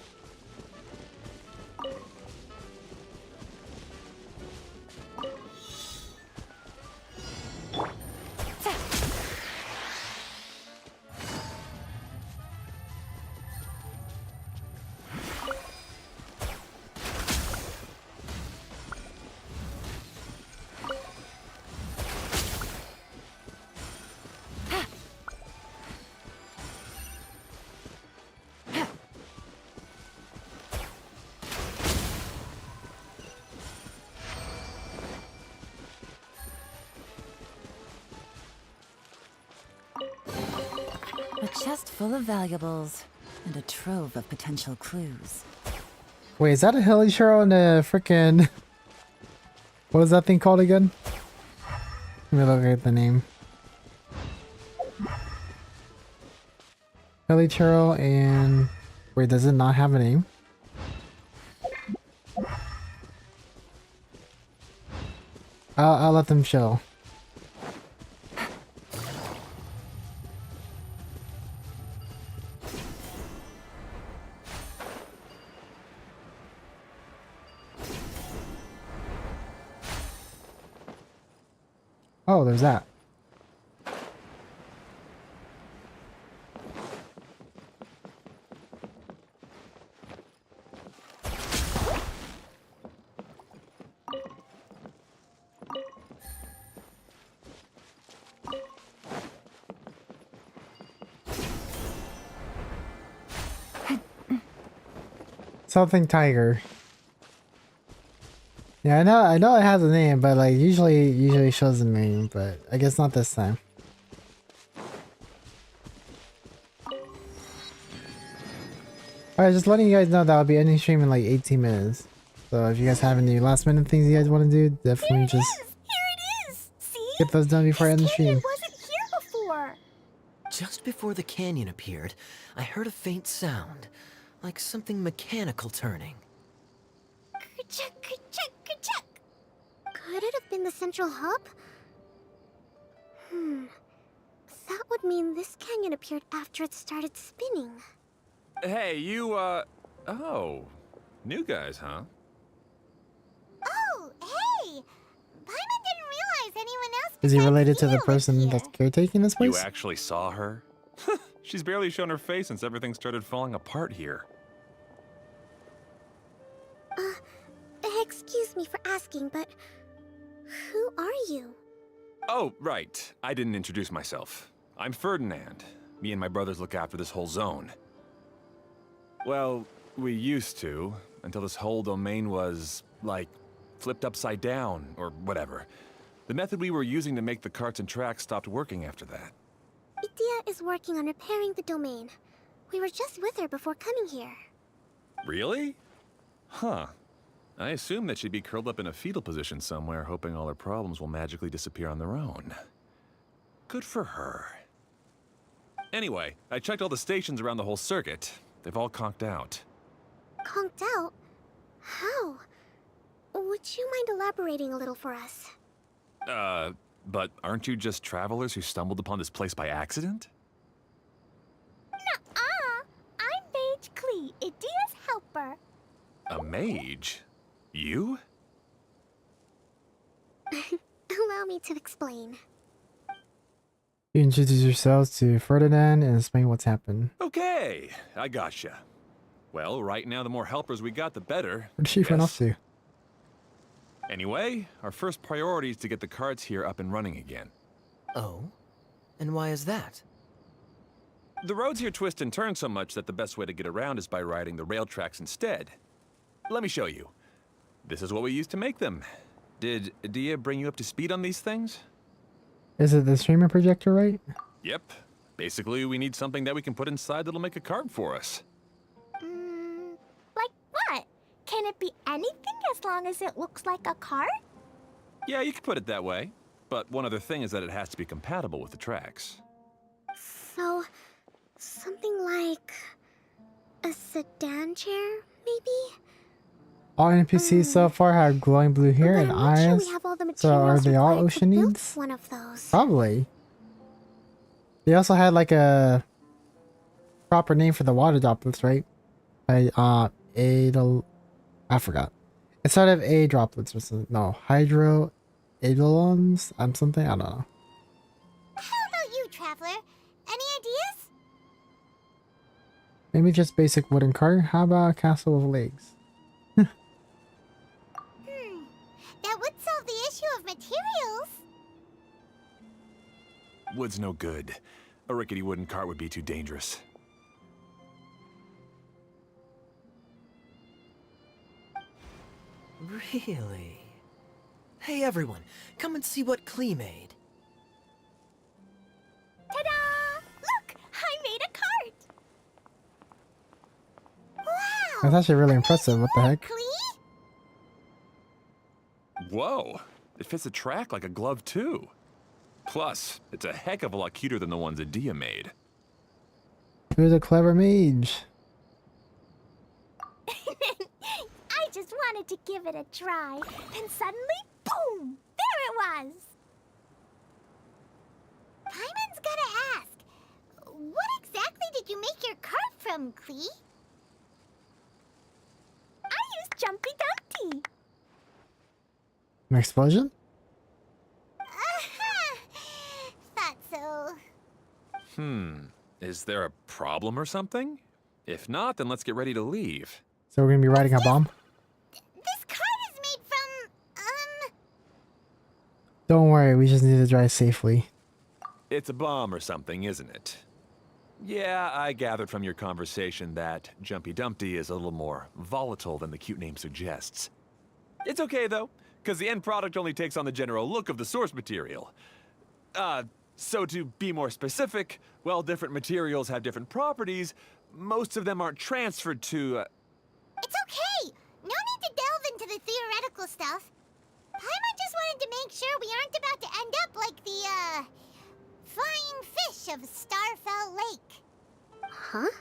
A chest full of valuables and a trove of potential clues.
Wait, is that a hilly churl and a frickin'... What is that thing called again? Let me look at the name. Hilly churl and... Wait, does it not have a name? I'll let them show. Oh, there's that. Something tiger. Yeah, I know it has a name, but like usually shows the name, but I guess not this time. Alright, just letting you guys know that I'll be ending stream in like 18 minutes. So if you guys have any last minute things you guys want to do, definitely just
Here it is. See?
get those done before I end the
This canyon
stream.
wasn't here before.
Just before the canyon appeared, I heard a faint sound, like something mechanical turning.
Ka-chuck, ka-chuck, ka-chuck. Could it have been the central hub? That would mean this canyon appeared after it started spinning.
Hey, you, oh. New guys, huh?
Oh, hey! Paimon didn't realize anyone else
Is he
besides
related to the
Tia lived
person
here.
that's caretaking this
You
place?
actually saw her? She's barely shown her face since everything started falling apart here.
Excuse me for asking, but who are you?
Oh, right. I didn't introduce myself. I'm Ferdinand. Me and my brothers look after this whole zone. Well, we used to, until this whole domain was, like, flipped upside down, or whatever. The method we were using to make the carts and tracks stopped working after that.
Itia is working on repairing the domain. We were just with her before coming here.
Really? Huh. I assume that she'd be curled up in a fetal position somewhere, hoping all her problems will magically disappear on their own. Good for her. Anyway, I checked all the stations around the whole circuit. They've all conked out.
Conked out? How? Would you mind elaborating a little for us?
But aren't you just travelers who stumbled upon this place by accident?
Nuh-uh! I'm Mage Klee, Idia's helper.
A mage? You?
Allow me to explain.
You introduce yourselves to Ferdinand and explain what's happened.
Okay, I gotcha. Well, right now the more helpers we got, the better.
Where did she run off to?
Anyway, our first priority is to get the carts here up and running again.
Oh? And why is that?
The roads here twist and turn so much that the best way to get around is by riding the rail tracks instead. Let me show you. This is what we used to make them. Did Dia bring you up to speed on these things?
Is it the streamer projector, right?
Yep. Basically, we need something that we can put inside that'll make a cart for us.
Like what? Can it be anything as long as it looks like a cart?
Yeah, you could put it that way. But one other thing is that it has to be compatible with the tracks.
So, something like a sedan chair, maybe?
All NPCs so far have glowing blue hair
But
and
I'm not sure
eyes.
we have all the
So are
materials
they all
required to
ocean
build
needs?
one of those.
Probably. They also had like a proper name for the water droplets, right? I forgot. It started with A droplets or something. No, hydro eidolons. Something, I don't know.
How about you, Traveler? Any ideas?
Maybe just basic wooden cart. How about a castle with legs?
That would solve the issue of materials.
Wood's no good. A rickety wooden cart would be too dangerous.
Really? Hey everyone, come and see what Klee made.
Ta-da! Look! I made a cart!
Wow!
That's actually really impressive. What the heck?
Klee?
Whoa! It fits the track like a glove, too. Plus, it's a heck of a lot cuter than the ones that Dia made.
Who's a clever mage?
I just wanted to give it a try. Then suddenly, boom! There it was!
Paimon's gotta ask. What exactly did you make your cart from, Klee?
I used Jumpy Dumpty.
An explosion?
Thought so.
Is there a problem or something? If not, then let's get ready to leave.
So we're gonna be riding a bomb?
This cart is made from,
Don't worry, we just need to drive safely.
It's a bomb or something, isn't it? Yeah, I gathered from your conversation that Jumpy Dumpty is a little more volatile than the cute name suggests. It's okay though, because the end product only takes on the general look of the source material. So to be more specific, while different materials have different properties, most of them aren't transferred to,
It's okay! No need to delve into the theoretical stuff. Paimon just wanted to make sure we aren't about to end up like the, flying fish of Starfell Lake.
Huh?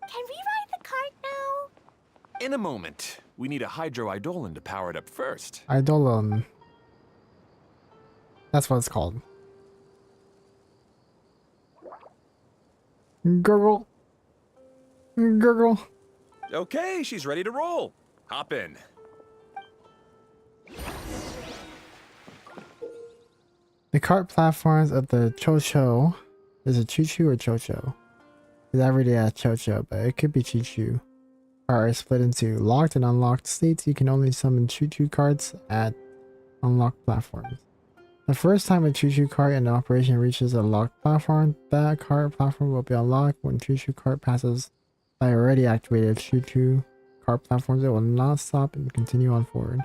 Can we ride the cart now?
In a moment. We need a hydroidolin to power it up first.
Eidolon. That's what it's called. Gurgle. Gurgle.
Okay, she's ready to roll. Hop in.
The cart platforms of the Chocho. Is it Choo-Choo or Chocho? It's every day at Chocho, but it could be Choo-Choo. Are split into locked and unlocked states. You can only summon Choo-Choo carts at unlocked platforms. The first time a Choo-Choo cart in operation reaches a locked platform, that cart platform will be unlocked. When Choo-Choo cart passes by already activated Choo-Choo cart platforms, it will not stop and continue on forward.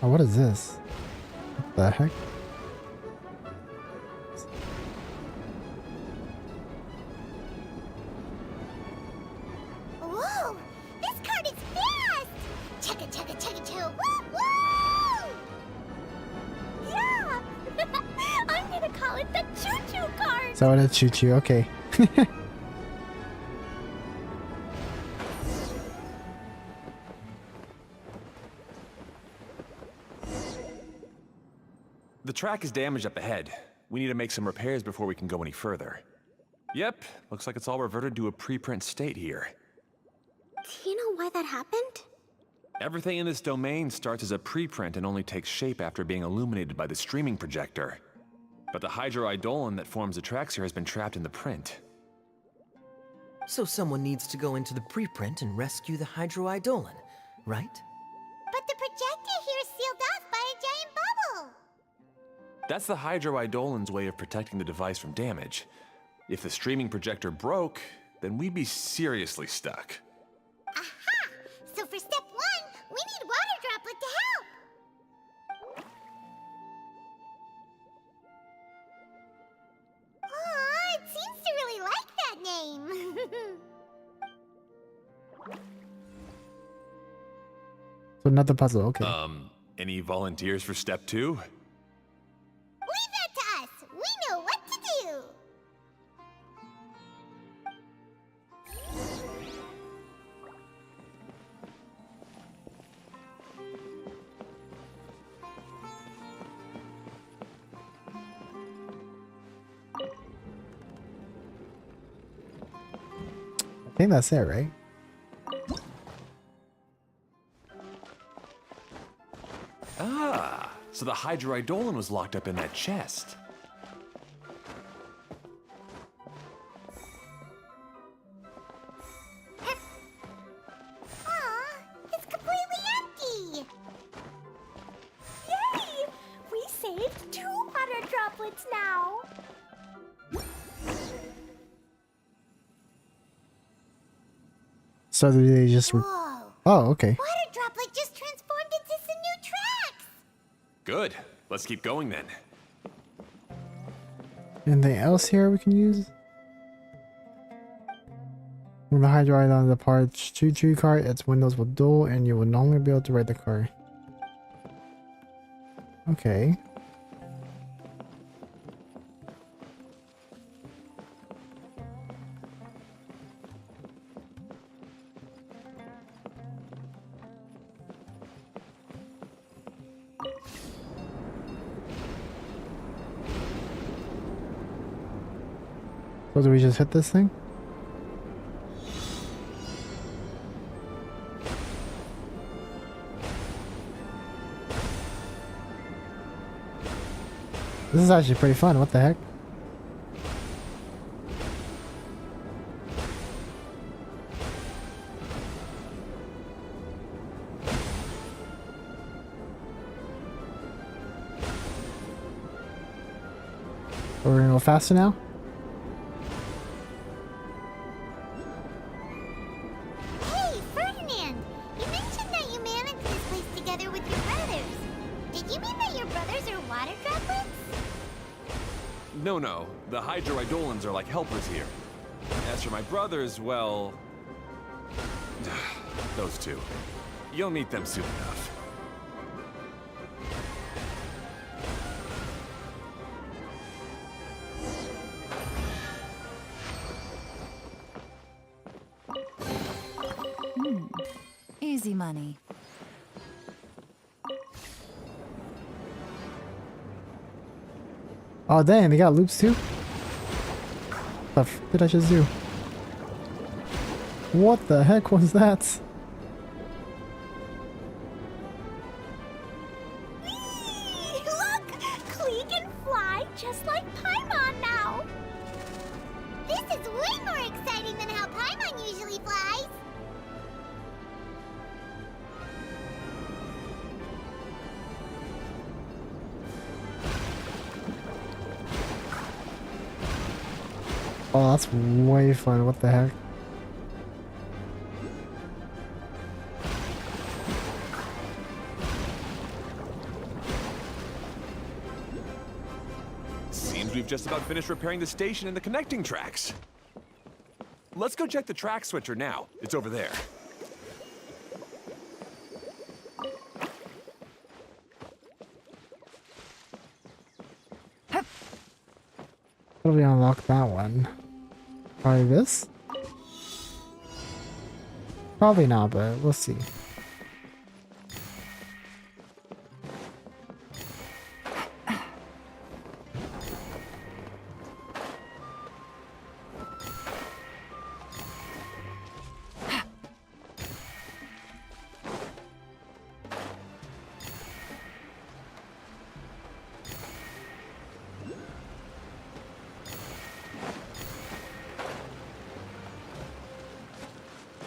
Oh, what is this? What the heck?
Whoa! This cart is fast! Chugga chugga chugga choo! Woo woo!
Yeah! I'm gonna call it the choo-choo cart!
So it's Choo-Choo, okay.
The track is damaged up ahead. We need to make some repairs before we can go any further. Yep, looks like it's all reverted to a preprint state here.
Do you know why that happened?
Everything in this domain starts as a preprint and only takes shape after being illuminated by the streaming projector. But the hydroidolin that forms the tracks here has been trapped in the print.
So someone needs to go into the preprint and rescue the hydroidolin, right?
But the projector here is sealed off by a giant bubble!
That's the hydroidolin's way of protecting the device from damage. If the streaming projector broke, then we'd be seriously stuck.
Aha! So for step 1, we need water droplet to help! Aw, it seems to really like that name!
So another puzzle, okay.
Any volunteers for step 2?
Leave that to us! We know what to do!
I think that's it, right?
Ah, so the hydroidolin was locked up in that chest.
Aw, it's completely empty!
Yay! We saved 2 water droplets now!
So do they just...
Whoa!
Oh, okay.
Water droplet just transformed into some new tracks!
Good. Let's keep going then.
Anything else here we can use? When the hydroidolin departs Choo-Choo cart, its windows will dull and you will no longer be able to ride the car. Okay. So do we just hit this thing? This is actually pretty fun, what the heck? We're gonna go faster now?
water droplets?
No, the hydroidolins are like helpers here. As for my brothers, well... those two. You'll meet them soon enough.
Easy money.
Oh dang, they got loops too? What the f did I just do? What the heck was that?
Look! Klee can fly just like Paimon now!
This is way more exciting than how Paimon usually flies.
Oh, that's way fun. What the heck?
Seems we've just about finished repairing the station and the connecting tracks. Let's go check the track switcher now. It's over there.
How do we unlock that one? Probably this? Probably not, but we'll see.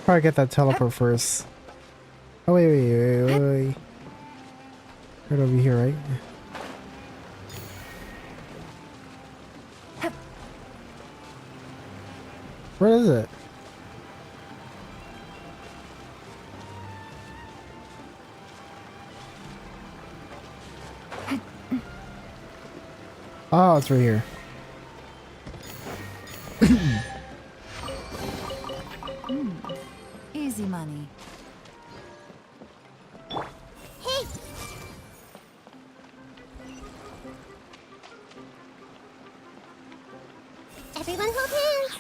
Probably get that teleport first. Oh wait. Right over here, right? Where is it? Oh, it's right here.
Easy money.
Hey! Everyone hold hands!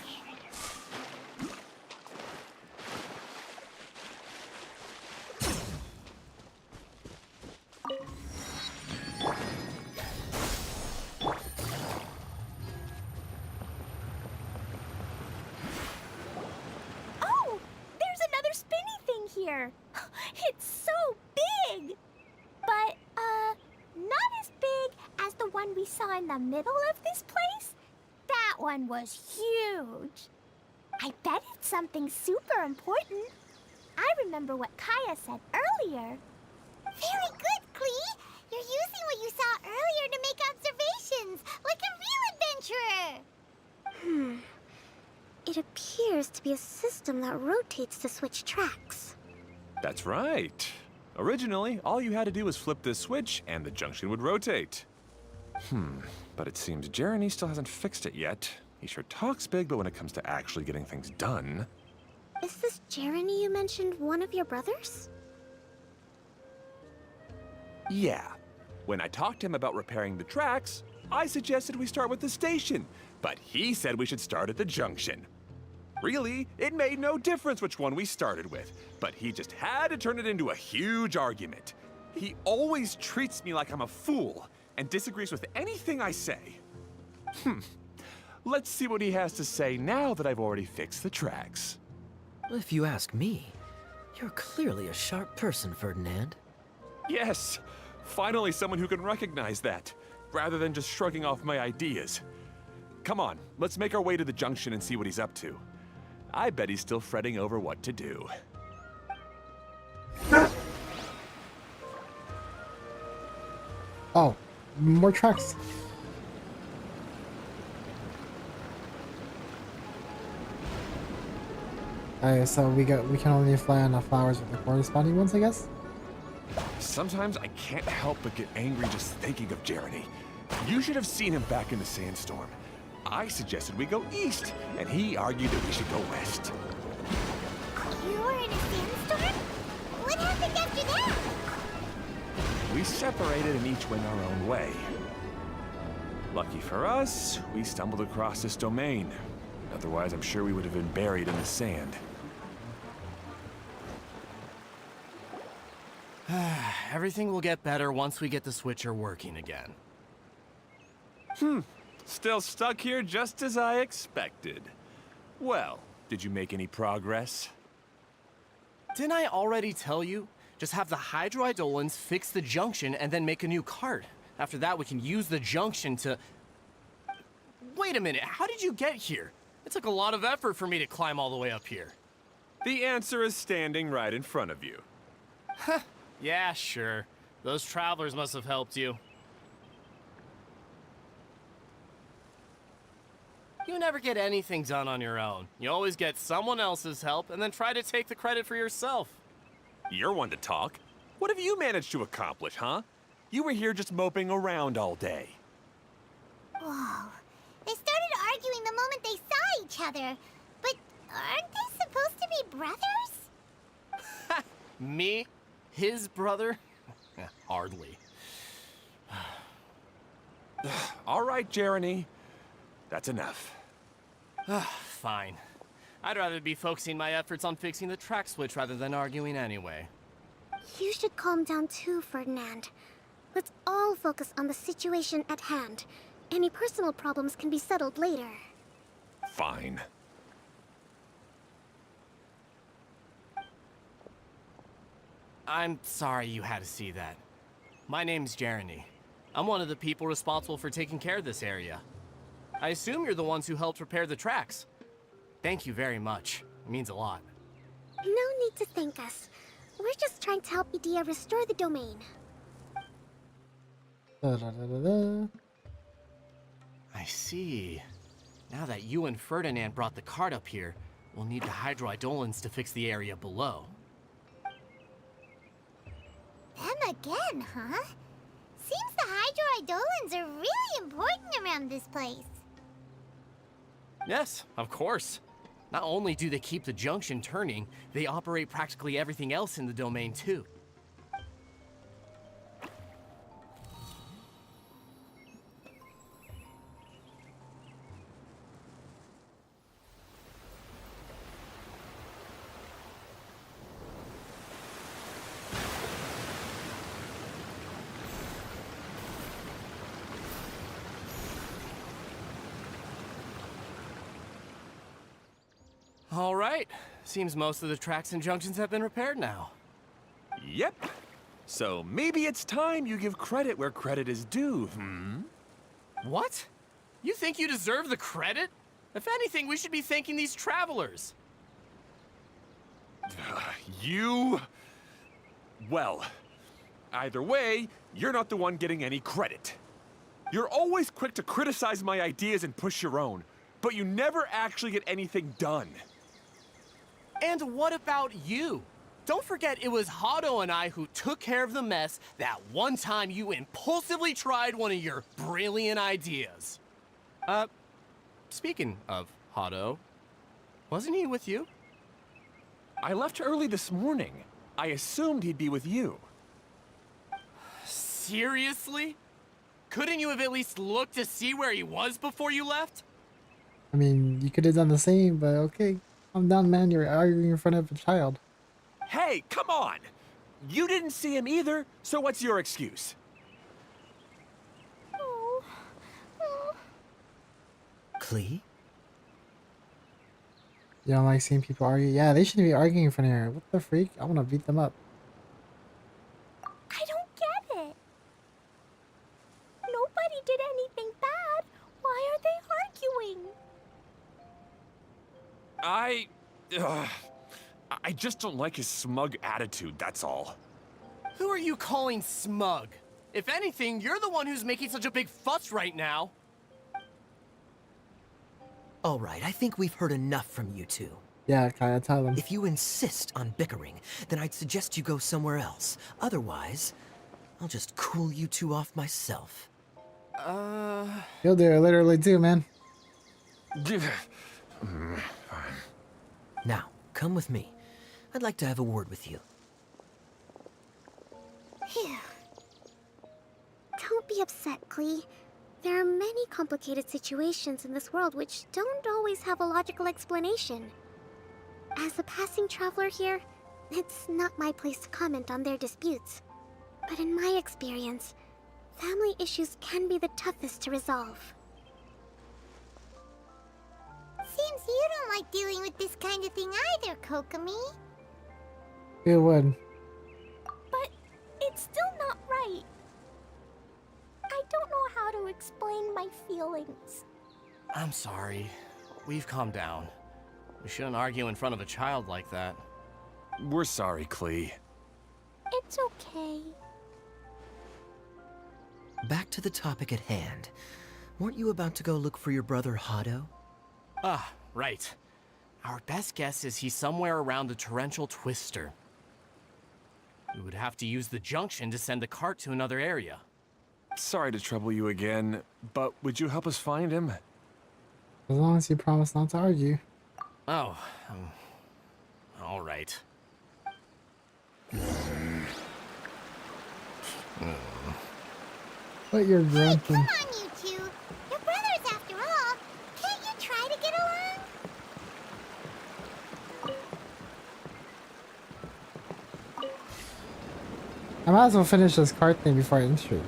Oh! There's another spinny thing here! It's so big! But, not as big as the one we saw in the middle of this place? That one was huge! I bet it's something super important. I remember what Kaya said earlier.
Very good, Klee! You're using what you saw earlier to make observations, like a real adventurer!
It appears to be a system that rotates to switch tracks.
That's right. Originally, all you had to do was flip this switch and the junction would rotate. But it seems Jeremy still hasn't fixed it yet. He sure talks big, but when it comes to actually getting things done...
Is this Jeremy you mentioned one of your brothers?
Yeah. When I talked to him about repairing the tracks, I suggested we start with the station, but he said we should start at the junction. Really, it made no difference which one we started with, but he just had to turn it into a huge argument. He always treats me like I'm a fool and disagrees with anything I say. Let's see what he has to say now that I've already fixed the tracks.
If you ask me, you're clearly a sharp person, Ferdinand.
Yes, finally someone who can recognize that, rather than just shrugging off my ideas. Come on, let's make our way to the junction and see what he's up to. I bet he's still fretting over what to do.
Oh, more tracks. Okay, so we can only fly on the flowers with the corresponding ones, I guess?
Sometimes I can't help but get angry just thinking of Jeremy. You should have seen him back in the sandstorm. I suggested we go east, and he argued that we should go west.
You were in a sandstorm? What happened after that?
We separated and each went our own way. Lucky for us, we stumbled across this domain. Otherwise, I'm sure we would have been buried in the sand.
Everything will get better once we get the switcher working again.
Still stuck here just as I expected. Well, did you make any progress?
Didn't I already tell you? Just have the hydroidolins fix the junction and then make a new cart. After that, we can use the junction to... Wait a minute, how did you get here? It took a lot of effort for me to climb all the way up here.
The answer is standing right in front of you.
Yeah, sure. Those travelers must have helped you. You never get anything done on your own. You always get someone else's help and then try to take the credit for yourself.
You're one to talk. What have you managed to accomplish, huh? You were here just moping around all day.
Whoa. They started arguing the moment they saw each other. But aren't they supposed to be brothers?
Me? His brother? Hardly.
All right, Jeremy. That's enough.
Fine. I'd rather be focusing my efforts on fixing the track switch rather than arguing anyway.
You should calm down too, Ferdinand. Let's all focus on the situation at hand. Any personal problems can be settled later.
Fine.
I'm sorry you had to see that. My name's Jeremy. I'm one of the people responsible for taking care of this area. I assume you're the ones who helped repair the tracks. Thank you very much. It means a lot.
No need to thank us. We're just trying to help Edea restore the domain.
I see. Now that you and Ferdinand brought the cart up here, we'll need the hydroidolins to fix the area below.
Them again, huh? Seems the hydroidolins are really important around this place.
Yes, of course. Not only do they keep the junction turning, they operate practically everything else in the domain too. All right. Seems most of the tracks and junctions have been repaired now.
Yep. So maybe it's time you give credit where credit is due,
What? You think you deserve the credit? If anything, we should be thanking these travelers.
You... Well, either way, you're not the one getting any credit. You're always quick to criticize my ideas and push your own, but you never actually get anything done.
And what about you? Don't forget it was Hado and I who took care of the mess that one time you impulsively tried one of your brilliant ideas. Speaking of Hado, wasn't he with you?
I left early this morning. I assumed he'd be with you.
Seriously? Couldn't you have at least looked to see where he was before you left?
I mean, you could have done the same, but okay. I'm done, man. You're arguing in front of a child.
Hey, come on! You didn't see him either, so what's your excuse?
Klee?
You don't like seeing people argue? Yeah, they shouldn't be arguing in front of her. What the freak? I want to beat them up.
I don't get it. Nobody did anything bad. Why are they arguing?
I just don't like his smug attitude, that's all.
Who are you calling smug? If anything, you're the one who's making such a big fuss right now.
All right, I think we've heard enough from you two.
Yeah, Kaya, tell them.
If you insist on bickering, then I'd suggest you go somewhere else. Otherwise, I'll just cool you two off myself.
You'll do it literally too, man.
Now, come with me. I'd like to have a word with you.
Phew. Don't be upset, Klee. There are many complicated situations in this world which don't always have a logical explanation. As a passing traveler here, it's not my place to comment on their disputes. But in my experience, family issues can be the toughest to resolve.
Seems you don't like dealing with this kind of thing either, Kokomi.
It would.
But it's still not right. I don't know how to explain my feelings.
I'm sorry. We've calmed down. We shouldn't argue in front of a child like that.
We're sorry, Klee.
It's okay.
Back to the topic at hand. Weren't you about to go look for your brother Hado?
Ah, right. Our best guess is he's somewhere around the torrential twister. We would have to use the junction to send the cart to another area.
Sorry to trouble you again, but would you help us find him?
As long as you promise not to argue.
Oh, all right.
But you're grunting.
Come on, you two. You're brothers after all. Can't you try to get along?
I might as well finish this card thing before I end stream.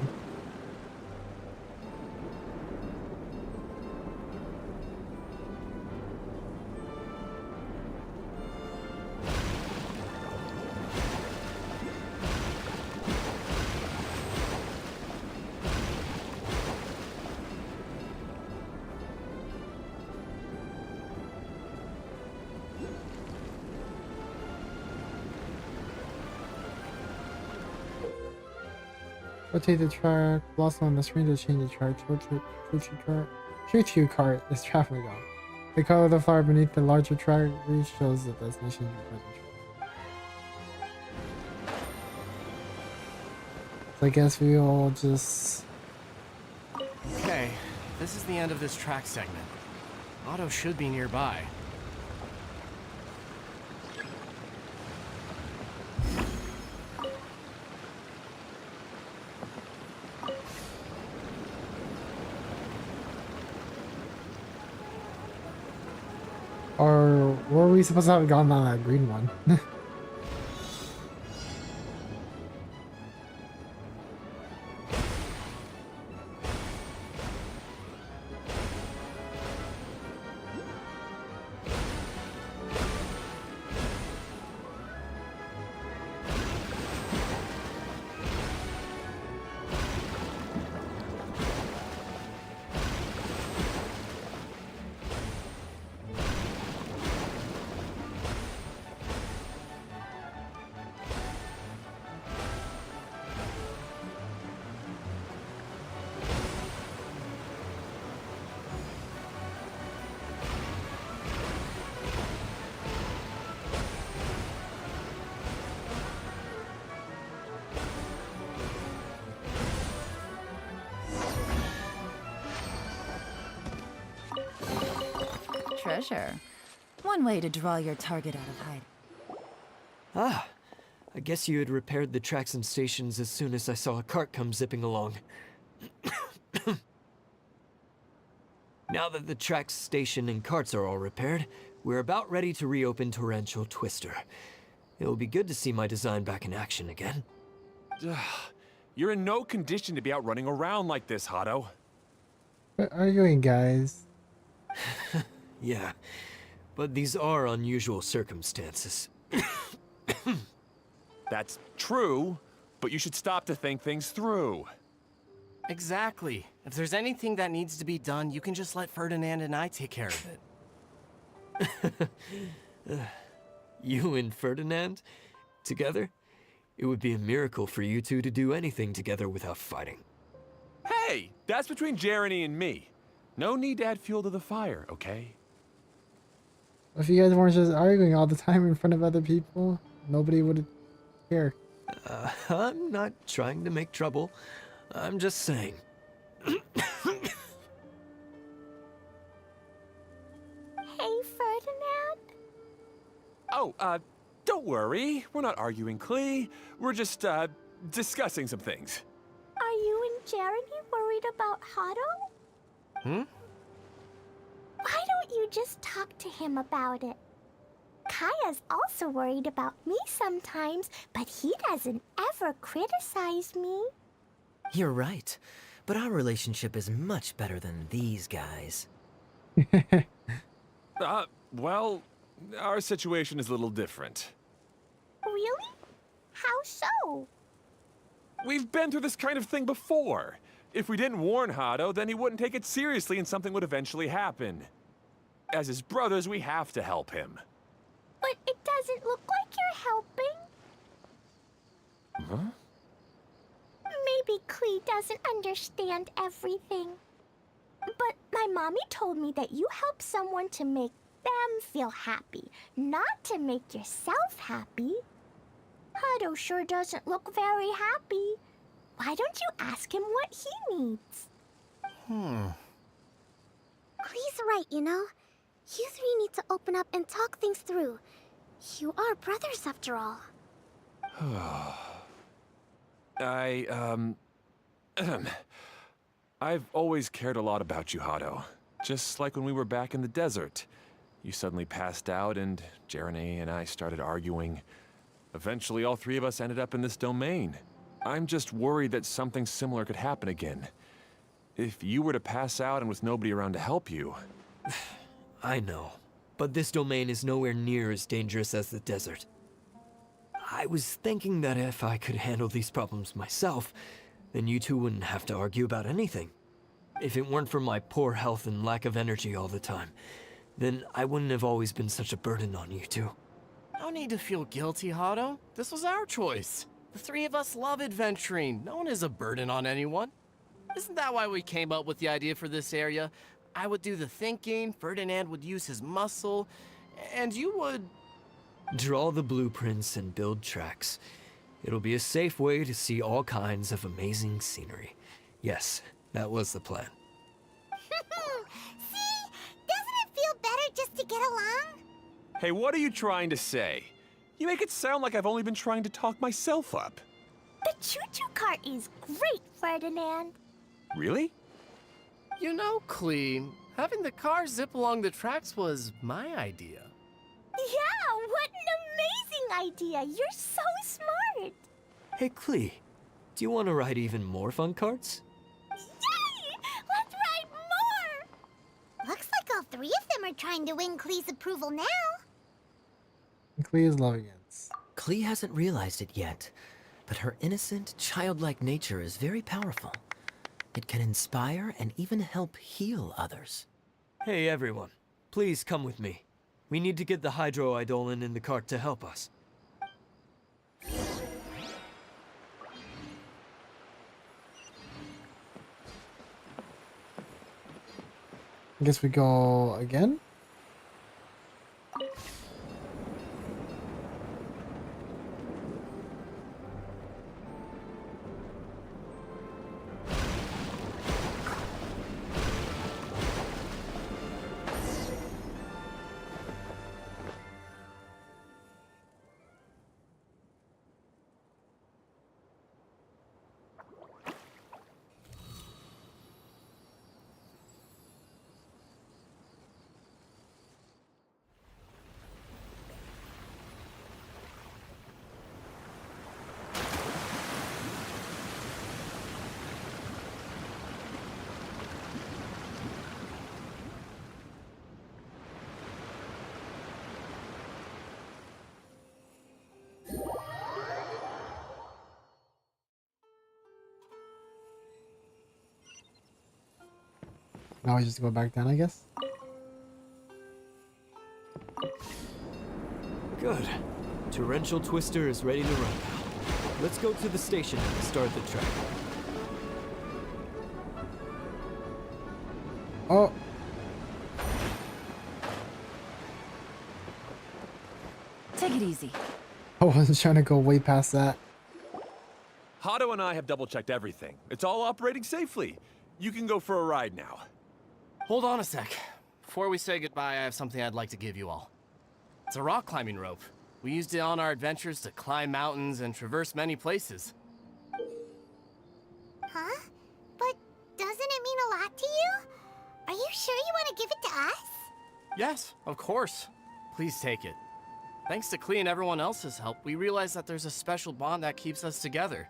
Rotate the track, blossom on the screen to change the track. Choo-choo cart is traffic on. The color of the flower beneath the larger track reach shows the destination of the present track. So I guess we all just...
Okay, this is the end of this track segment. Otto should be nearby.
Or were we supposed to have gone on that green one?
Treasure. One way to draw your target out of hiding.
Ah, I guess you had repaired the tracks and stations as soon as I saw a cart come zipping along. Now that the tracks, station, and carts are all repaired, we're about ready to reopen Torrential Twister. It'll be good to see my design back in action again.
You're in no condition to be out running around like this, Hado.
What are you doing, guys?
Yeah, but these are unusual circumstances.
That's true, but you should stop to think things through.
Exactly. If there's anything that needs to be done, you can just let Ferdinand and I take care of it.
You and Ferdinand? Together? It would be a miracle for you two to do anything together without fighting.
Hey, that's between Jeremy and me. No need to add fuel to the fire, okay?
If you guys weren't just arguing all the time in front of other people, nobody would care.
I'm not trying to make trouble. I'm just saying.
Hey, Ferdinand?
Oh, don't worry. We're not arguing, Klee. We're just, discussing some things.
Are you and Jeremy worried about Hado?
Hmm?
Why don't you just talk to him about it? Kaya's also worried about me sometimes, but he doesn't ever criticize me.
You're right, but our relationship is much better than these guys.
Well, our situation is a little different.
Really? How so?
We've been through this kind of thing before. If we didn't warn Hado, then he wouldn't take it seriously and something would eventually happen. As his brothers, we have to help him.
But it doesn't look like you're helping.
Huh?
Maybe Klee doesn't understand everything. But my mommy told me that you help someone to make them feel happy, not to make yourself happy. Hado sure doesn't look very happy. Why don't you ask him what he needs?
Klee's right, you know? You three need to open up and talk things through. You are brothers after all.
I've always cared a lot about you, Hado. Just like when we were back in the desert. You suddenly passed out and Jeremy and I started arguing. Eventually, all three of us ended up in this domain. I'm just worried that something similar could happen again. If you were to pass out and with nobody around to help you...
I know, but this domain is nowhere near as dangerous as the desert. I was thinking that if I could handle these problems myself, then you two wouldn't have to argue about anything. If it weren't for my poor health and lack of energy all the time, then I wouldn't have always been such a burden on you two.
No need to feel guilty, Hado. This was our choice. The three of us love adventuring. No one is a burden on anyone. Isn't that why we came up with the idea for this area? I would do the thinking, Ferdinand would use his muscle, and you would...
Draw the blueprints and build tracks. It'll be a safe way to see all kinds of amazing scenery. Yes, that was the plan.
See? Doesn't it feel better just to get along?
Hey, what are you trying to say? You make it sound like I've only been trying to talk myself up.
The choo-choo cart is great, Ferdinand.
Really?
You know, Klee, having the car zip along the tracks was my idea.
Yeah, what an amazing idea! You're so smart!
Hey, Klee, do you want to ride even more fun carts?
Yay! Let's ride more!
Looks like all three of them are trying to win Klee's approval now.
Klee is loving it.
Klee hasn't realized it yet, but her innocent, childlike nature is very powerful. It can inspire and even help heal others. Hey, everyone. Please come with me. We need to get the Hydro-Eidolon in the cart to help us.
I guess we go again? Now we just go back down, I guess.
Good. Torrential Twister is ready to run now. Let's go to the station and start the track.
Oh!
Take it easy.
I was trying to go way past that.
Hado and I have double-checked everything. It's all operating safely. You can go for a ride now.
Hold on a sec. Before we say goodbye, I have something I'd like to give you all. It's a rock climbing rope. We used it on our adventures to climb mountains and traverse many places.
Huh? But doesn't it mean a lot to you? Are you sure you want to give it to us?
Yes, of course. Please take it. Thanks to Klee and everyone else's help, we realized that there's a special bond that keeps us together.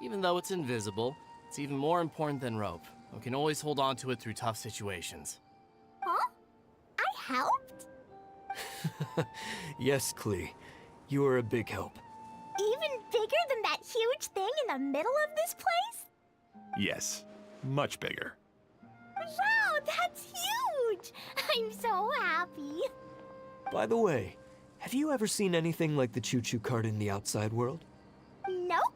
Even though it's invisible, it's even more important than rope. We can always hold on to it through tough situations.
Huh? I helped?
Yes, Klee. You are a big help.
Even bigger than that huge thing in the middle of this place?
Yes, much bigger.
Wow, that's huge! I'm so happy.
By the way, have you ever seen anything like the choo-choo cart in the outside world?
Nope.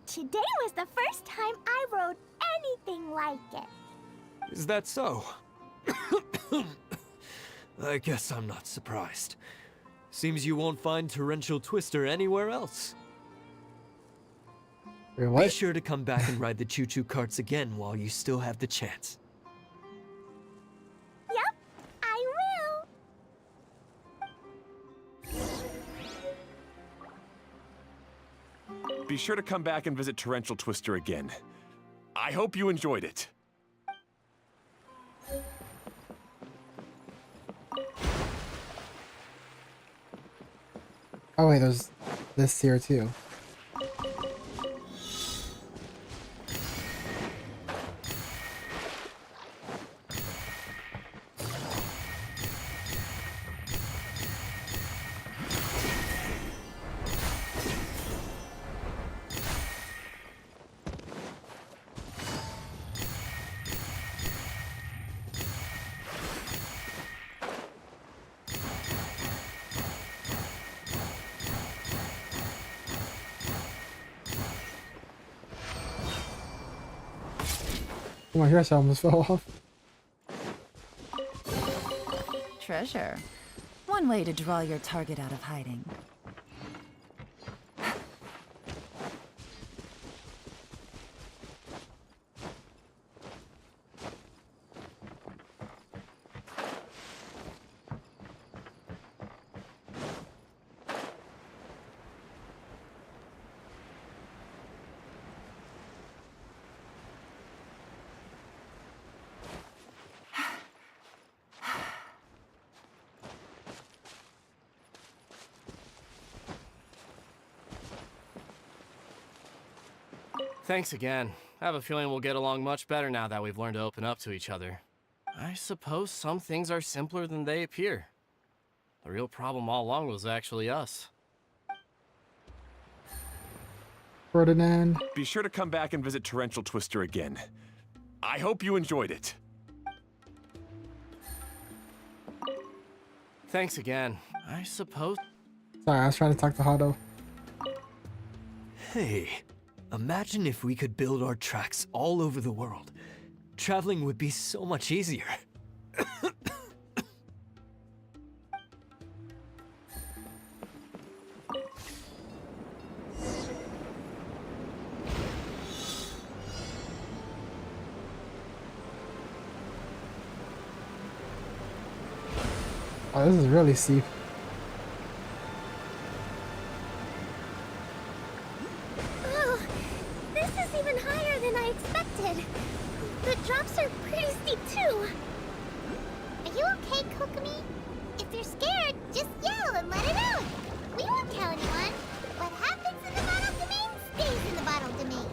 Today was the first time I rode anything like it.
Is that so? I guess I'm not surprised. Seems you won't find Torrential Twister anywhere else.
Wait, what?
Be sure to come back and ride the choo-choo carts again while you still have the chance.
Yep, I will.
Be sure to come back and visit Torrential Twister again. I hope you enjoyed it.
Oh wait, there's this here too. Oh my gosh, I almost fell off.
Treasure. One way to draw your target out of hiding.
Thanks again. I have a feeling we'll get along much better now that we've learned to open up to each other. I suppose some things are simpler than they appear. The real problem all along was actually us.
Ferdinand.
Be sure to come back and visit Torrential Twister again. I hope you enjoyed it.
Thanks again. I suppose...
Sorry, I was trying to talk to Hado.
Hey, imagine if we could build our tracks all over the world. Traveling would be so much easier.
Oh, this is really steep.
Oh, this is even higher than I expected. The drops are pretty steep too.
Are you okay, Kokomi? If you're scared, just yell and let it out. We won't tell anyone. What happens in the bottle domain stays in the bottle domain.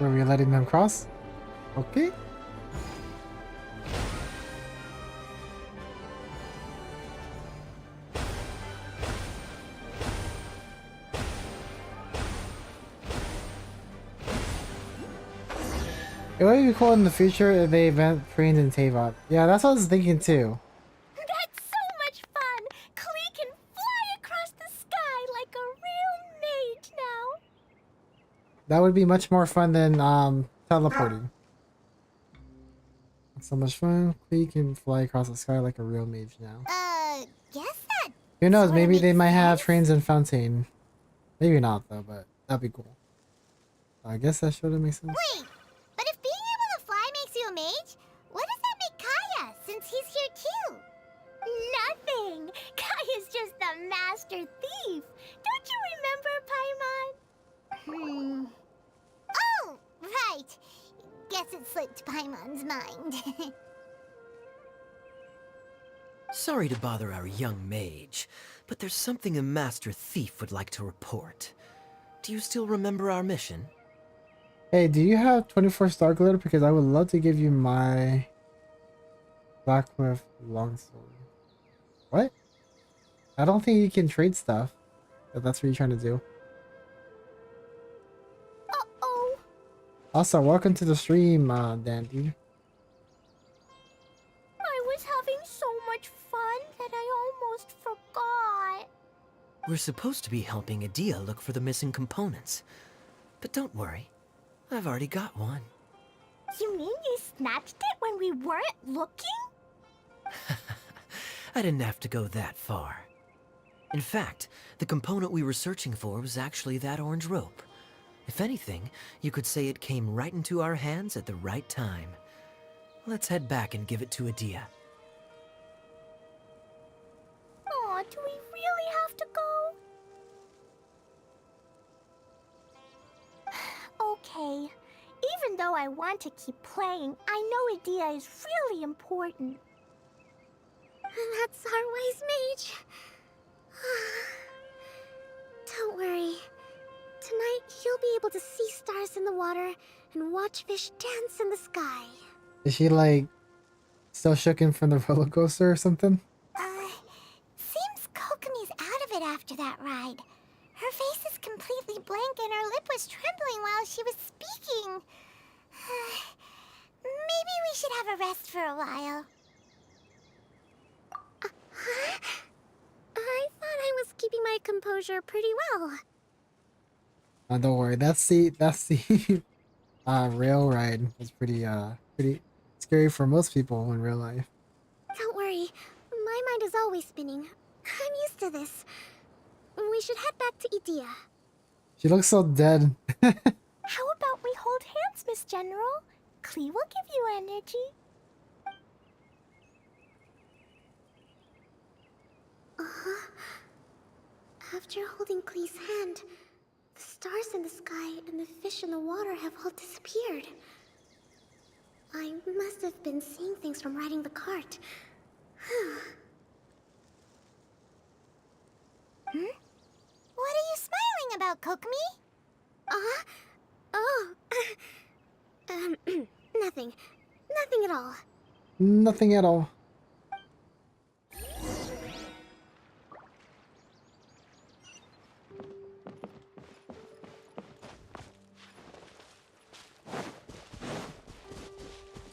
So we're letting them cross? Okay. It would be cool in the future if they event trains in Tavok. Yeah, that's what I was thinking too.
That's so much fun! Klee can fly across the sky like a real mage now.
That would be much more fun than teleporting. That's so much fun. We can fly across the sky like a real mage now.
Guess that.
Who knows?
sorta
Maybe they
makes
might have
sense.
trains in Fontaine. Maybe not though, but that'd be cool. I guess that should make sense.
Wait, but if being able to fly makes you a mage, what does that make Kaya, since he's here too?
Nothing! Kaya's just the master thief! Don't you remember, Paimon?
Oh, right. Guess it slipped Paimon's mind.
Sorry to bother our young mage, but there's something a master thief would like to report. Do you still remember our mission?
Hey, do you have 24 star glitter? Because I would love to give you my Blackcliff longsword. What? I don't think you can trade stuff. If that's what you're trying to do.
Uh-oh.
Also, welcome to the stream, Dan, dude.
I was having so much fun that I almost forgot.
We're supposed to be helping Adia look for the missing components. But don't worry, I've already got one.
You mean you snatched it when we weren't looking?
I didn't have to go that far. In fact, the component we were searching for was actually that orange rope. If anything, you could say it came right into our hands at the right time. Let's head back and give it to Adia.
Aw, do we really have to go? Okay. Even though I want to keep playing, I know Adia is really important.
That's our wise mage. Don't worry. Tonight, you'll be able to see stars in the water and watch fish dance in the sky.
Is she like still shooken from the roller coaster or something?
Seems Kokomi's out of it after that ride. Her face is completely blank and her lip was trembling while she was speaking. Maybe we should have a rest for a while.
I thought I was keeping my composure pretty well.
Don't worry. That's the rail ride was pretty scary for most people in real life.
Don't worry. My mind is always spinning. I'm used to this. We should head back to Idia.
She looks so dead.
How about we hold hands, Miss General? Klee will give you energy.
After holding Klee's hand, the stars in the sky and the fish in the water have all disappeared. I must have been seeing things from riding the cart.
What are you smiling about, Kokomi?
Nothing. Nothing at all.
Nothing at all.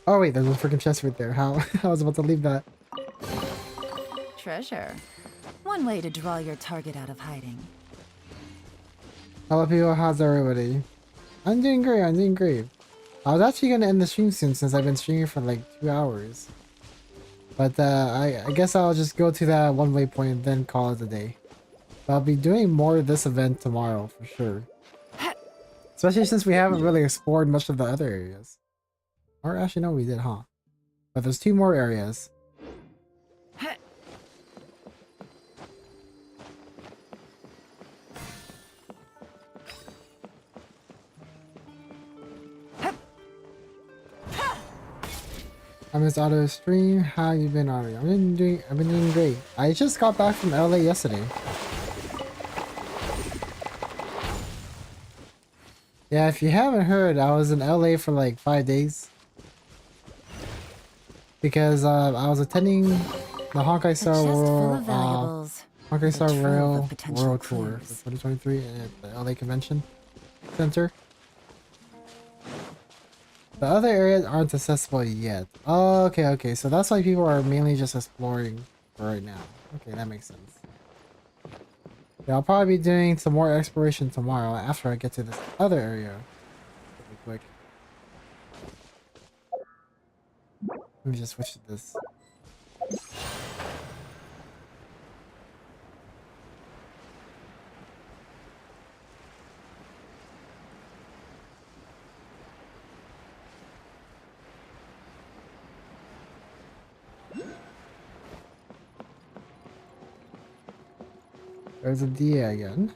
Oh wait, there's a freaking chest right there. How I was about to leave that.
Treasure. One way to draw your target out of hiding.
Hello people, how's everybody? I'm doing great, I'm doing great. I was actually gonna end the stream soon since I've been streaming for like 2 hours. But I guess I'll just go to that one waypoint and then call it a day. But I'll be doing more of this event tomorrow for sure. Especially since we haven't really explored much of the other areas. Or actually no, we did, huh? But there's 2 more areas. I missed Auto stream. How you been, Auto? I've been doing great. I just got back from LA yesterday. Yeah, if you haven't heard, I was in LA for like 5 days. Because I was attending the Honkai Star World Honkai Star Rail World Tour for 2023 at the LA Convention Center. The other areas aren't accessible yet. Oh, okay. So that's why people are mainly just exploring for right now. Okay, that makes sense. Yeah, I'll probably be doing some more exploration tomorrow after I get to this other area. Really quick. Let me just switch to this. There's a DA again.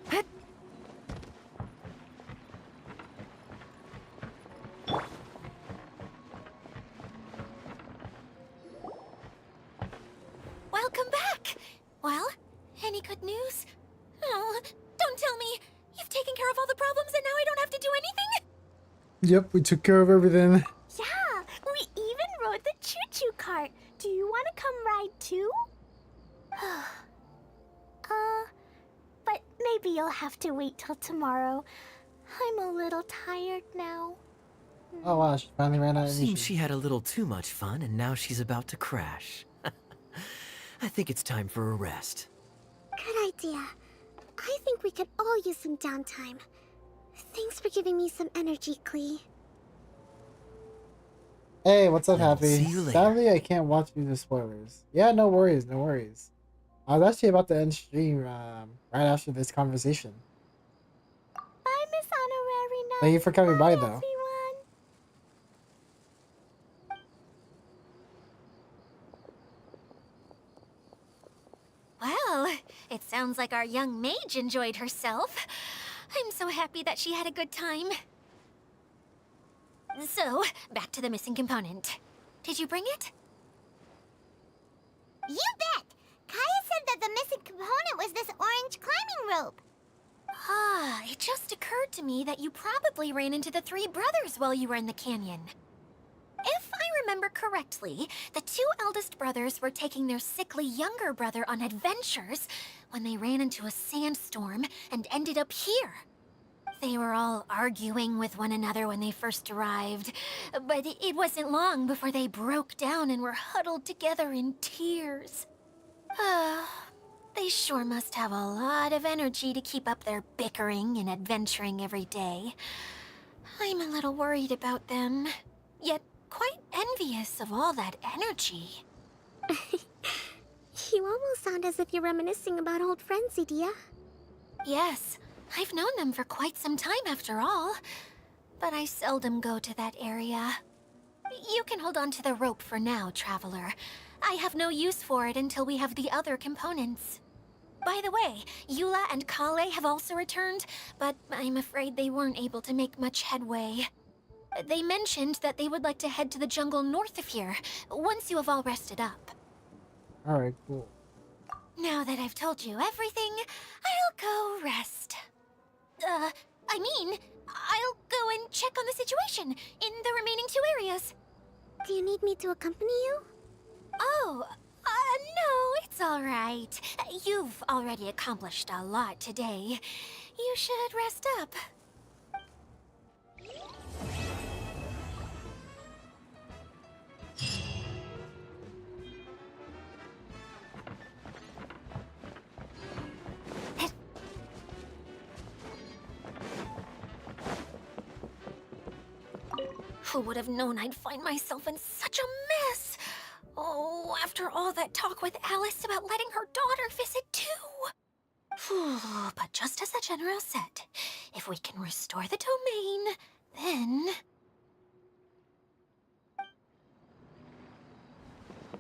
Welcome back! Well, any good news? Oh, don't tell me! You've taken care of all the problems and now I don't have to do anything?
Yep, we took care of everything.
Yeah, we even rode the choo-choo cart. Do you want to come ride too? But maybe you'll have to wait till tomorrow. I'm a little tired now.
Oh wow, she finally ran out of
Seems
initiative.
she had a little too much fun and now she's about to crash. I think it's time for a rest.
Good idea. I think we could all use some downtime. Thanks for giving me some energy, Klee.
Hey, what's up,
I'll
Happy?
see you later.
Sadly, I can't watch you the spoilers. Yeah, no worries, no worries. I was actually about to end stream right after this conversation.
Bye, Miss Honorary Knight.
Thank you for coming by, though.
Everyone.
Well, it sounds like our young mage enjoyed herself. I'm so happy that she had a good time. So, back to the missing component. Did you bring it?
You bet! Kaya said that the missing component was this orange climbing rope.
Ah, it just occurred to me that you probably ran into the three brothers while you were in the canyon. If I remember correctly, the two eldest brothers were taking their sickly younger brother on adventures when they ran into a sandstorm and ended up here. They were all arguing with one another when they first arrived, but it wasn't long before they broke down and were huddled together in tears. They sure must have a lot of energy to keep up their bickering and adventuring every day. I'm a little worried about them, yet quite envious of all that energy.
You almost sound as if you're reminiscing about old friends, Idia.
Yes, I've known them for quite some time after all, but I seldom go to that area. You can hold on to the rope for now, Traveler. I have no use for it until we have the other components. By the way, Eula and Kale have also returned, but I'm afraid they weren't able to make much headway. They mentioned that they would like to head to the jungle north of here, once you have all rested up.
Alright, cool.
Now that I've told you everything, I'll go rest. I'll go and check on the situation in the remaining two areas.
Do you need me to accompany you?
Oh, no, it's all right. You've already accomplished a lot today. You should rest up. Who would have known I'd find myself in such a mess? Oh, after all that talk with Alice about letting her daughter visit too. But just as the General said, if we can restore the domain, then...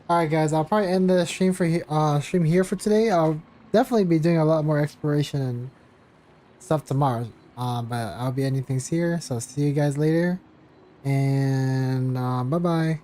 Alright guys, I'll probably end the stream stream here for today. I'll definitely be doing a lot more exploration and stuff tomorrow. But I'll be ending things here, so see you guys later. And bye bye.